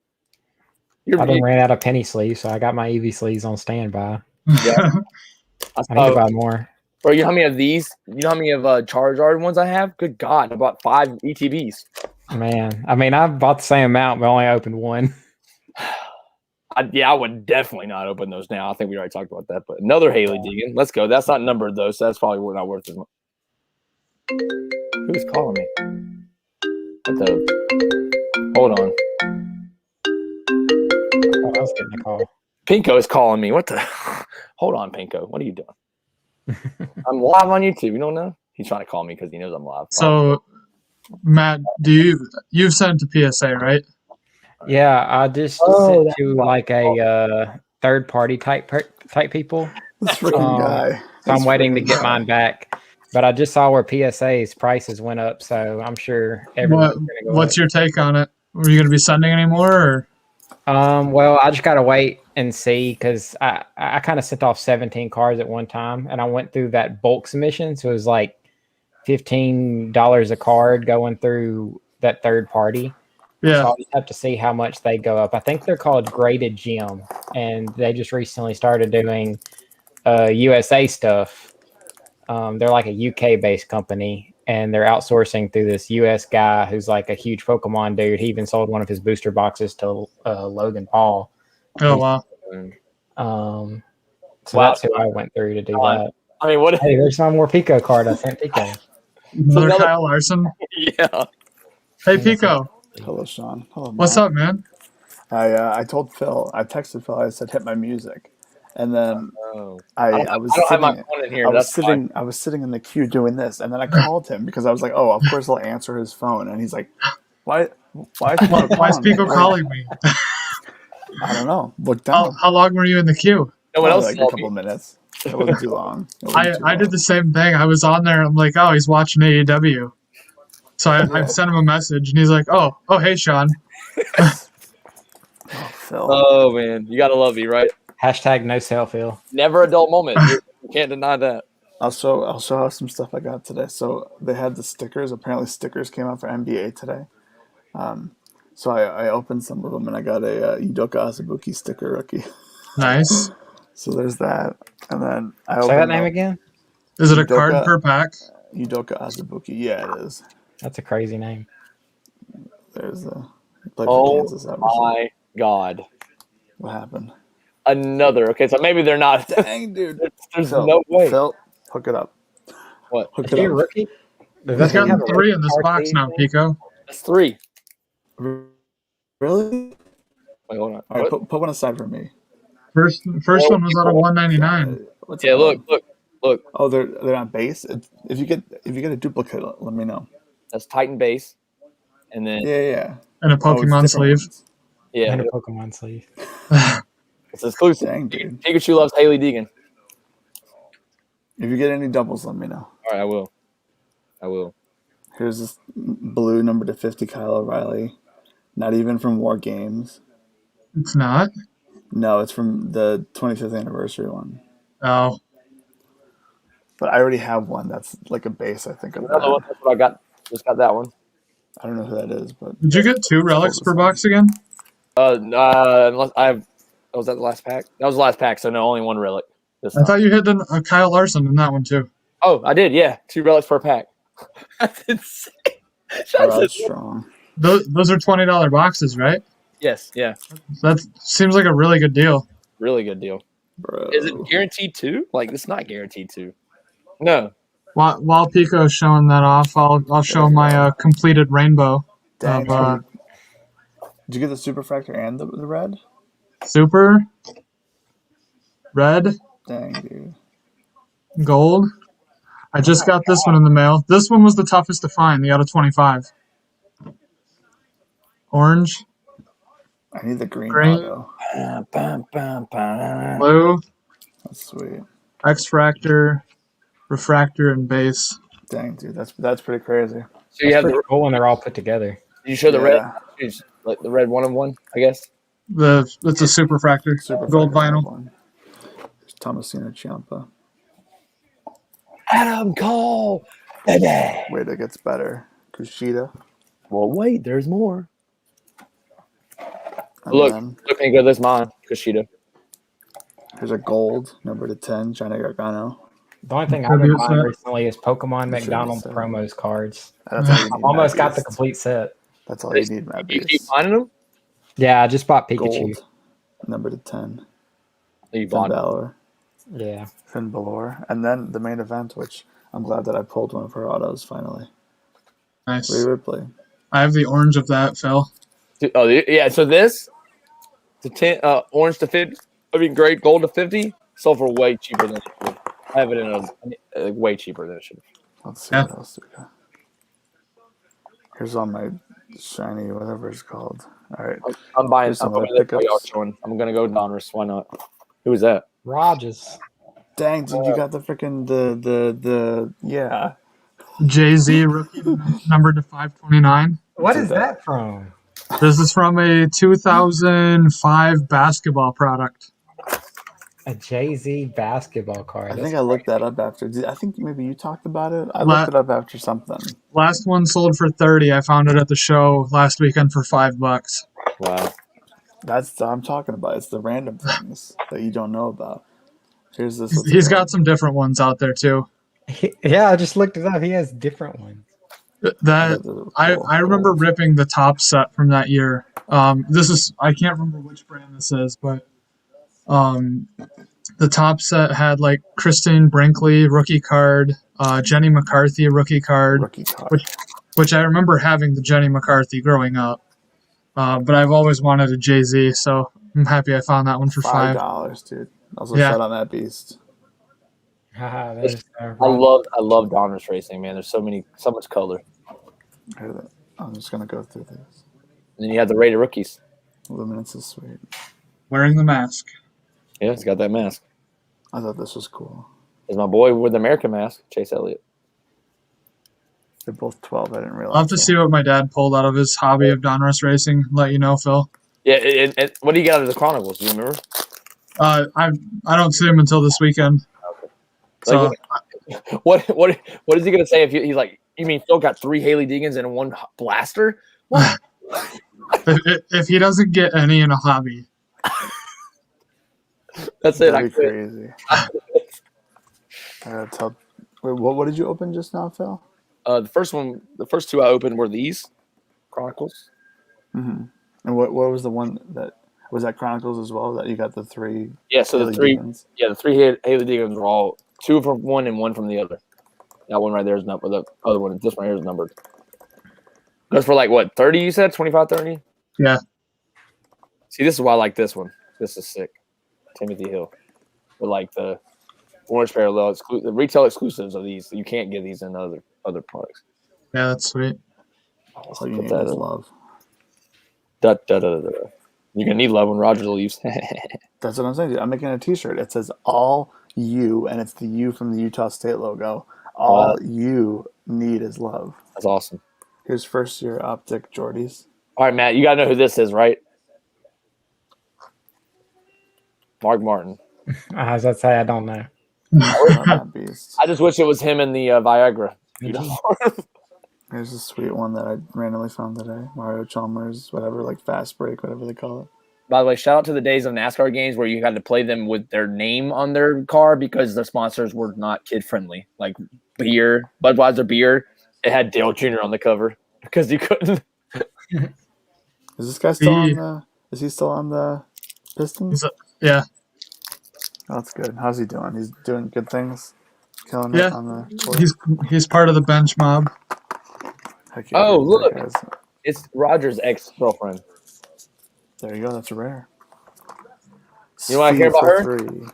I done ran out of penny sleeves, so I got my EV sleeves on standby. Yeah. I need to buy more. Bro, you know how many of these? You know how many of Charizard ones I have? Good God, I bought 5 ETBs. Man, I mean, I bought the same amount, but only opened 1. I would definitely not open those now. I think we already talked about that. But another Haley Deegan. Let's go. That's not numbered, though, so that's probably not worth as much. Who's calling me? Hold on. Oh, I was getting a call. Pinko is calling me. What the? Hold on, Pinko. What are you doing? I'm live on YouTube. You don't know? He's trying to call me because he knows I'm live. So, Matt, you've sent it to PSA, right? Yeah, I just sent to like a third-party type people. This freaking guy. So I'm waiting to get mine back. But I just saw where PSA's prices went up, so I'm sure everyone's going to go What's up. your take on it? Are you going to be sending any more? Or? Well, I just got to wait and see because I kind of sent off 17 cards at one time, and I went through that bulk submission, so it was like $15 a card going through that third party. Yeah. So I'll just have to see how much they go up. I think they're called Graded Gem, and they just recently started doing USA stuff. They're like a UK-based company, and they're outsourcing through this US guy who's like a huge Pokemon dude. He even sold one of his booster boxes to Logan Paul. Oh, wow. So that's who I went through to do that. I mean, what? Hey, there's one more Pico card I sent Pico. Another another- Kyle Larson. Yeah. Hey, Pico. Hello, Sean. Hello, Matt. What's up, man? I told Phil. I texted Phil. I said hit my music, and then Oh. I was I don't have my sitting. phone in here. I was That's why. sitting. I was sitting in the queue doing this, and then I called him because I was like, "Oh, of course he'll answer his phone." And he's like, "Why? Why is Pico Why is calling me?" Pico calling me? I don't know. Look down. How long were you in the queue? No one Probably else like saw a couple me. minutes. It wasn't too long. It wasn't too I did long. the same thing. I was on there. I'm like, oh, he's watching AEW. So I sent him a message, and he's like, oh, hey, Sean. Oh, Phil. Oh man, you gotta love me, right? Hashtag no sale, Phil. Never a dull moment. You can't deny that. I'll show how some stuff I got today. So they had the stickers. Apparently, stickers came out for NBA today. So I opened some of them, and I got a Udoka Azubuike sticker rookie. Nice. So there's that, and then I Say that opened name up again? Is it a card Udoka- per pack? Udoka Azubuike. Yeah, it is. That's a crazy name. There's he played for Oh Kansas. Obviously. my god. What happened? Another. Okay, so maybe they're not. Dang, dude. There's Phil, no way. Phil, hook it up. What? Hook Is it he a up. rookie? Does He's that gotten have a 3 in this rookie box card now, thing? Pico. That's 3. Really? Wait, hold on. All right, What? put one aside for me. First one was out of 199. What's Yeah, it called? look. Oh, they're on base. If you get a duplicate, let me know. That's Titan base, and then Yeah. And a Oh, it's Pokemon different sleeve. ones. yeah, And a Pokemon sleeve. it's exclusive. Dang, dude. Pikachu loves Haley Deegan. If you get any doubles, let me know. All right, I will. Here's this blue number to 50 Kyle O'Reilly. Not even from War Games. It's not. No, it's from the 25th anniversary one. Oh. But I already have one that's like a base, I think, of Another one. that. That's what I got. Just got that one. I don't know who that is, but Did you get 2 relics per box again? Unless was that the last pack? That was the last pack, so no, only 1 relic. This I time. thought you hit a Kyle Larson in that one, too. Oh, I did. Yeah, 2 relics per pack. That's insane. Rod's strong. Those are $20 boxes, right? Yes, yeah, That seems like a really good deal. really good deal. Bro. Is it guaranteed 2? Like, it's not guaranteed 2. No. While Pico's showing that off, I'll show my completed rainbow Dang, of dude. Did you get the Superfractor and the red? super, red, Dang, dude. gold. I just got this one in the mail. This one was the toughest to find, the out of 25. Orange, I need the green Green. auto. blue, That's sweet. X-Fractor, refractor, and base. Dang, dude. That's pretty crazy. So you have Pretty the. cool when they're all put together. Did you show the red? Yeah. It's like the red 1-of-1, I guess. It's a Superfractor, Superfractor gold vinyl. one. There's Tomasino Ciampa. Adam Cole, baby. Wait, it gets better. Kushida. Well, wait, there's more. And Look, then look, and go. That's mine, Kushida. here's a gold, number to 10, Johnny Gargano. The only thing I've been Tribute buying set. recently is Pokemon Should be McDonald's set. promos cards. That's all you need. I've almost Mad got the Beast. complete set. That's all you need, Mad You keep Beast. finding them? Yeah, I just bought Pikachu. Gold, number to 10, You Finn bought it. Balor. Yeah. Finn Balor. And then the main event, which I'm glad that I pulled one of her autos finally. Nice. Rhea Ripley. I have the orange of that, Phil. Oh, yeah. So this, the 10, orange to 50. I mean, great gold to 50. Sold for way cheaper than it should. I have it in a way cheaper than it should. Let's see Yeah. what else we got. Here's all my shiny, whatever it's called. All right. I'm buying. Here's some I'm, other going to pickups. I'm gonna go Donruss. Why not? Who is that? Rodgers. Dang, dude, you got the freaking the yeah. Jay-Z rookie numbered to 529. What What's is that from? This is from a 2005 basketball product. A Jay-Z basketball card. I That's think I looked that up after. I think maybe you talked about it. I La- looked it up after something. Last one sold for 30. I found it at the show last weekend for $5. Wow. That's what I'm talking about. It's the random things that you don't know about. Here's this. He's got some different ones out there too. Yeah, I just looked it up. He has different ones. That I remember ripping the top set from that year. This is I can't remember which brand this is, but the top set had like Christine Brinkley rookie card, Jenny McCarthy rookie card, Rookie card. which I remember having the Jenny McCarthy growing up. But I've always wanted a Jay-Z, so I'm happy I found that one for $5. $5, dude. Also, Yeah. shout out that beast. Haha, that is I love Donruss Racing, man. There's so much color. I'm just gonna go through these. And then you have the rated rookies. Luminance is sweet. Wearing the mask. Yeah, it's got that mask. I thought this was cool. There's my boy with the American mask, Chase Elliott. They're both 12. I didn't realize. I'll have to see what my dad pulled out of his hobby of Donruss Racing. Let you know, Phil. Yeah, what do you get out of the Chronicles? Do you remember? I don't see him until this weekend. Okay. So What is he gonna say if he's like? You mean Phil got 3 Haley Deegans and 1 blaster? What? if he doesn't get any in a hobby, That's it. That'd be crazy. Wait, what did you open just now, Phil? The first 2 I opened were these Chronicles. Mm-hmm. And what was the one that was that Chronicles as well? That you got the 3. Yeah, so Haley the 3. Deegans? Yeah, the 3 Haley Deegans were all 2 from one and 1 from the other. That one right there is numbered. The other one, this one here is numbered. That's for like what, 30? You said 25, 30? Yeah. See, this is why I like this one. This is sick. Timothy Hill, with like the orange parallel, the retail exclusives of these. You can't get these in other products. Yeah, that's sweet. All you need is love. You're gonna need love when Rodgers leaves. That's what I'm saying, dude. I'm making a T-shirt. It says "All You," and it's the U from the Utah State logo. All you need is love. That's awesome. Here's first year optic Jordies. All right, Matt, you gotta know who this is, right? Mark Martin. I was about to say I don't know. Beast. I just wish it was him in the Viagra. Here's a sweet one that I randomly found today. Mario Chalmers, whatever, like fast break, whatever they call it. By the way, shout out to the days of NASCAR games where you had to play them with their name on their car because the sponsors were not kid friendly. Like beer, Budweiser beer, it had Dale Jr. on the cover because you couldn't. Is this guy still on the? Is he still on the Pistons? Yeah. Oh, that's good. How's he doing? He's doing good things. Killing it on the tour. He's part of the bench mob. Heck yeah, Oh, dude. look. It's Rodgers' ex-girlfriend. There you go. That's rare. You want to hear about her? 3.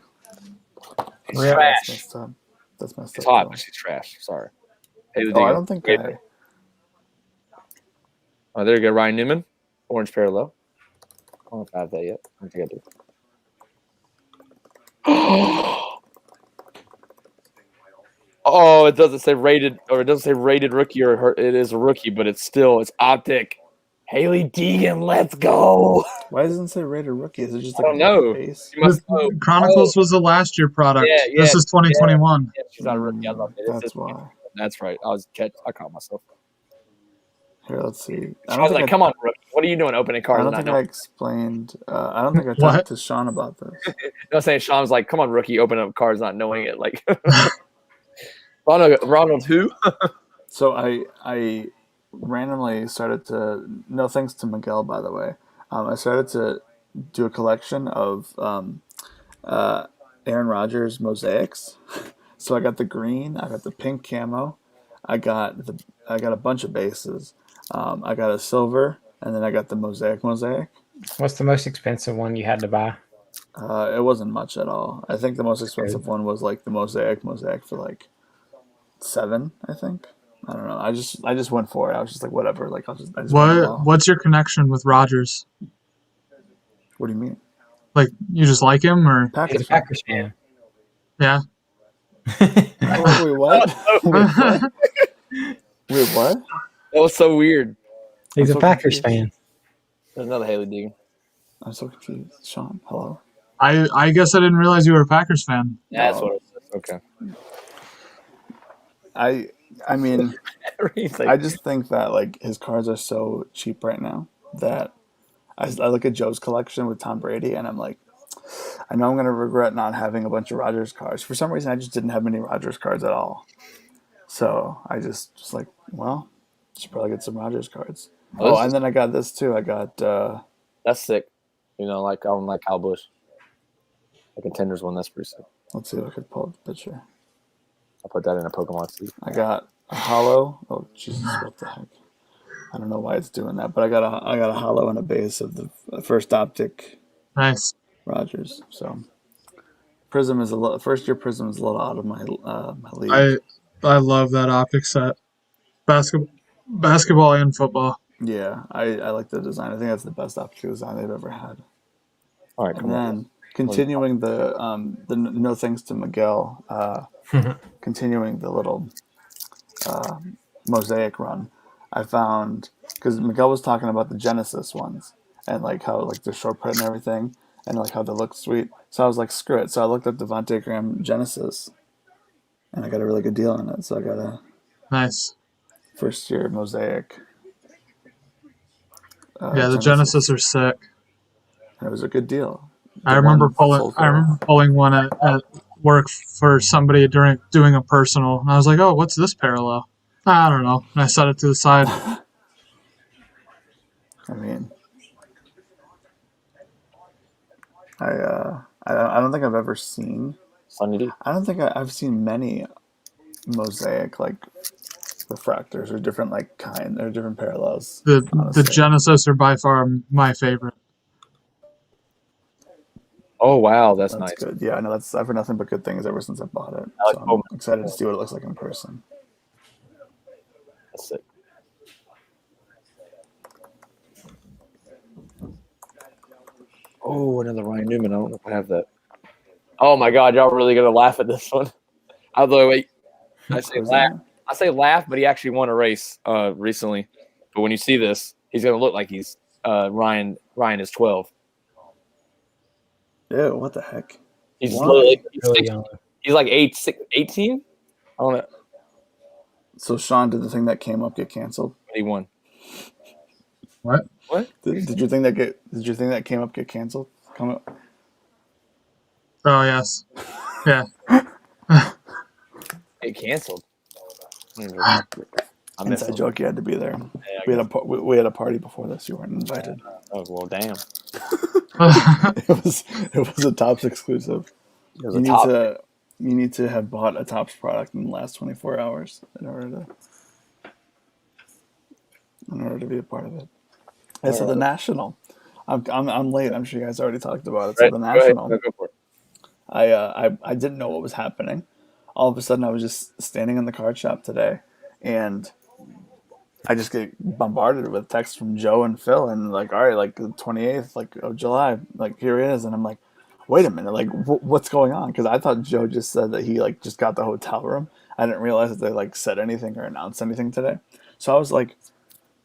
She's trash. That's messed up. It's hot, but she's trash. Sorry. Hey, I don't think Oh, there you go. Ryan Newman. Orange parallel. I don't know if I have that yet. I think I do. Oh, it doesn't say rated, or it doesn't say rated rookie, or it is a rookie, but it's optic. Haley Deegan, let's go. Why doesn't it say rated rookie? Is it just I don't know. base? Chronicles was the last year product. Yeah, this is 2021. Yeah, she's not a rookie. I love it. That's why. That's right. I caught myself. Here, let's see. I was like, "Come on, rookie. What are you doing opening cards?" I don't think I explained. I don't think I talked to Sean about this. I'm saying Sean was like, "Come on, rookie, open up cards, not knowing it." Like, Ronald who? So I randomly started to. No thanks to Miguel, by the way. I started to do a collection of Aaron Rodgers mosaics. So I got the green, I got the pink camo, I got a bunch of bases. I got a silver, and then I got the mosaic. What's the most expensive one you had to buy? It wasn't much at all. I think the most expensive one was like the mosaic for like $7, I think. I don't know. I just went for it. I was just like, whatever. Like I just What's your connection with Rodgers? What do you mean? Like you just like him, or He's a Packers fan. Yeah. Wait, what? Wait, what? That was so weird. He's a Packers fan. There's another Haley Deegan. I'm so confused. Sean, hello. I guess I didn't realize you were a Packers fan. That's what it is. Okay. I mean, I just think that like his cards are so cheap right now that I look at Joe's collection with Tom Brady and I'm like, I know I'm gonna regret not having a bunch of Rodgers cards. For some reason, I just didn't have many Rodgers cards at all. So I just like, well, should probably get some Rodgers cards. Oh, and then I got this too. I got that's sick. You know, like I don't like Kyle Busch. The Contenders one. That's pretty sick. Let's see if I could pull up the picture. I'll put that in a Pokemon sleeve. I got a holo. Oh Jesus, what the heck? I don't know why it's doing that, but I got a holo and a base of the first optic. Nice. Rodgers. So Prism is first year Prism is a little out of my my league. I love that optic set. Basketball and football. Yeah, I like the design. I think that's the best optic design they've ever had. All right, And then continuing the no thanks to Miguel, continuing the little Mosaic run, I found because Miguel was talking about the Genesis ones and like how like they're short print and everything and like how they look sweet. So I was like, screw it. So I looked up Devontae Graham Genesis, and I got a really good deal on it. So I got a nice first year Mosaic. Yeah, the Genesis are sick. And it was a good deal. I remember pulling one at work for somebody during doing a personal, and I was like, "Oh, what's this parallel?" I don't know. And I set it to the side. I mean, I don't think I've ever seen. Sunny D. I don't think I've seen many Mosaic like refractors or different like kind or different parallels. The Genesis are by far my favorite. Oh wow, that's nice. Good. Yeah, I know I've heard nothing but good things ever since I bought it. I like So I'm excited to see what it looks like in person. That's sick. Oh, another Ryan Newman. I don't know if I have that. Oh my God, y'all really gonna laugh at this one? Although wait, I say laugh, but he actually won a race recently. But when you see this, he's gonna look like he's Ryan. Ryan is 12. Ew, what the heck? He's really young. He's like 18. I don't know. So Sean, did the thing that came up get canceled? He won. What? Did your thing that came up get canceled? Come up. Oh yes. Yeah. It canceled. Inside joke, you had to be there. Yeah, we had a party before this. You weren't invited. Oh well, damn. It was a Topps exclusive. You need to have bought a Topps product in the last 24 hours in order to be a part of it. It's at the National. I'm late. I'm sure you guys already talked about it. It's at the National. Go for it. I didn't know what was happening. All of a sudden, I was just standing in the card shop today, and I just get bombarded with texts from Joe and Phil, and like, all right, like the 28th, like of July, like here it is, and I'm like, wait a minute, like what's going on? Because I thought Joe just said that he like just got the hotel room. I didn't realize that they like said anything or announced anything today. So I was like,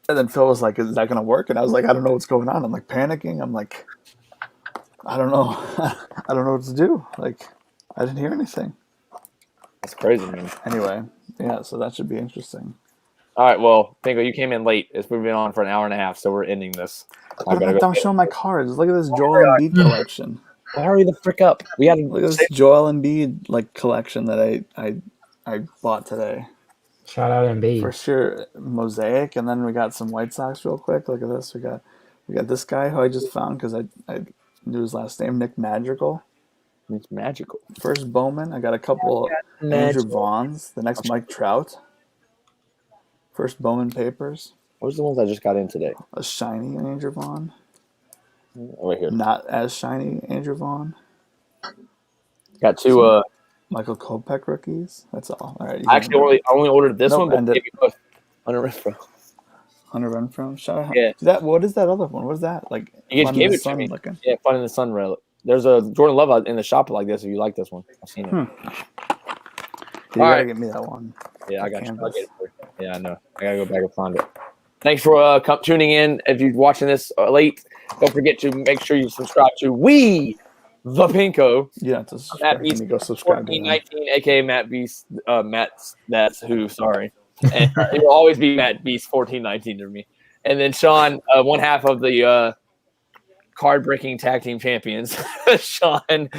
and then Phil was like, is that gonna work? And I was like, I don't know what's going on. I'm like panicking. I'm like, I don't know. I don't know what to do. Like, I didn't hear anything. That's crazy, man. Anyway, yeah, so that should be interesting. All right, well, Pinko, you came in late. We've been on for an hour and a half, so we're ending this. I'm showing my cards. Look at this Joel Embiid collection. Hurry the frick up. We had Look at this Joel Embiid like collection that I bought today. Shout out Embiid. For sure, Mosaic, and then we got some White Sox real quick. Look at this. We got this guy who I just found because I knew his last name, Nick Madrigal. It's magical. First Bowman. I got a couple Andrew Vaughns. The next Mike Trout. First Bowman papers. What was the ones I just got in today? A shiny Andrew Vaughn. Right here. Not as shiny Andrew Vaughn. Got two Michael Kopech rookies. That's all. All right. I only ordered this one, but Hunter Renfroe. Hunter Renfroe. Shout out. Yeah. What is that other one? What is that? Like you just gave it to me. Looking. Yeah, Fun in the Sun relic. There's a Jordan Love out in the shop like this. If you like this one, I've seen it. You gotta get me that one. Yeah, I got you. I'll get it for you. Yeah, I know. I gotta go back and find it. Thanks for tuning in. If you're watching this late, don't forget to make sure you subscribe to the Pinko. Yeah, to subscribe. Matt Beast, go subscribe. 1419, aka Matt Beast. That's who. Sorry, and it will always be Matt Beast 1419 to me. And then Sean, one half of the card breaking tag team champions, Sean and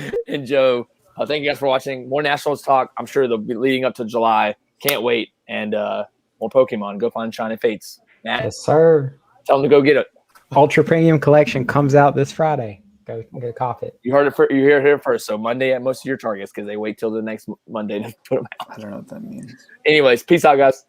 Joe. Thank you guys for watching. More Nationals talk. I'm sure they'll be leading up to July. Can't wait. And more Pokemon. Go find Shining Fates. Matt, Yes, sir. tell them to go get it. Ultra Premium Collection comes out this Friday. Go cop it. You heard it here first. So Monday at most of your targets because they wait till the next Monday to put them out. I don't know what that means. Anyways, peace out, guys.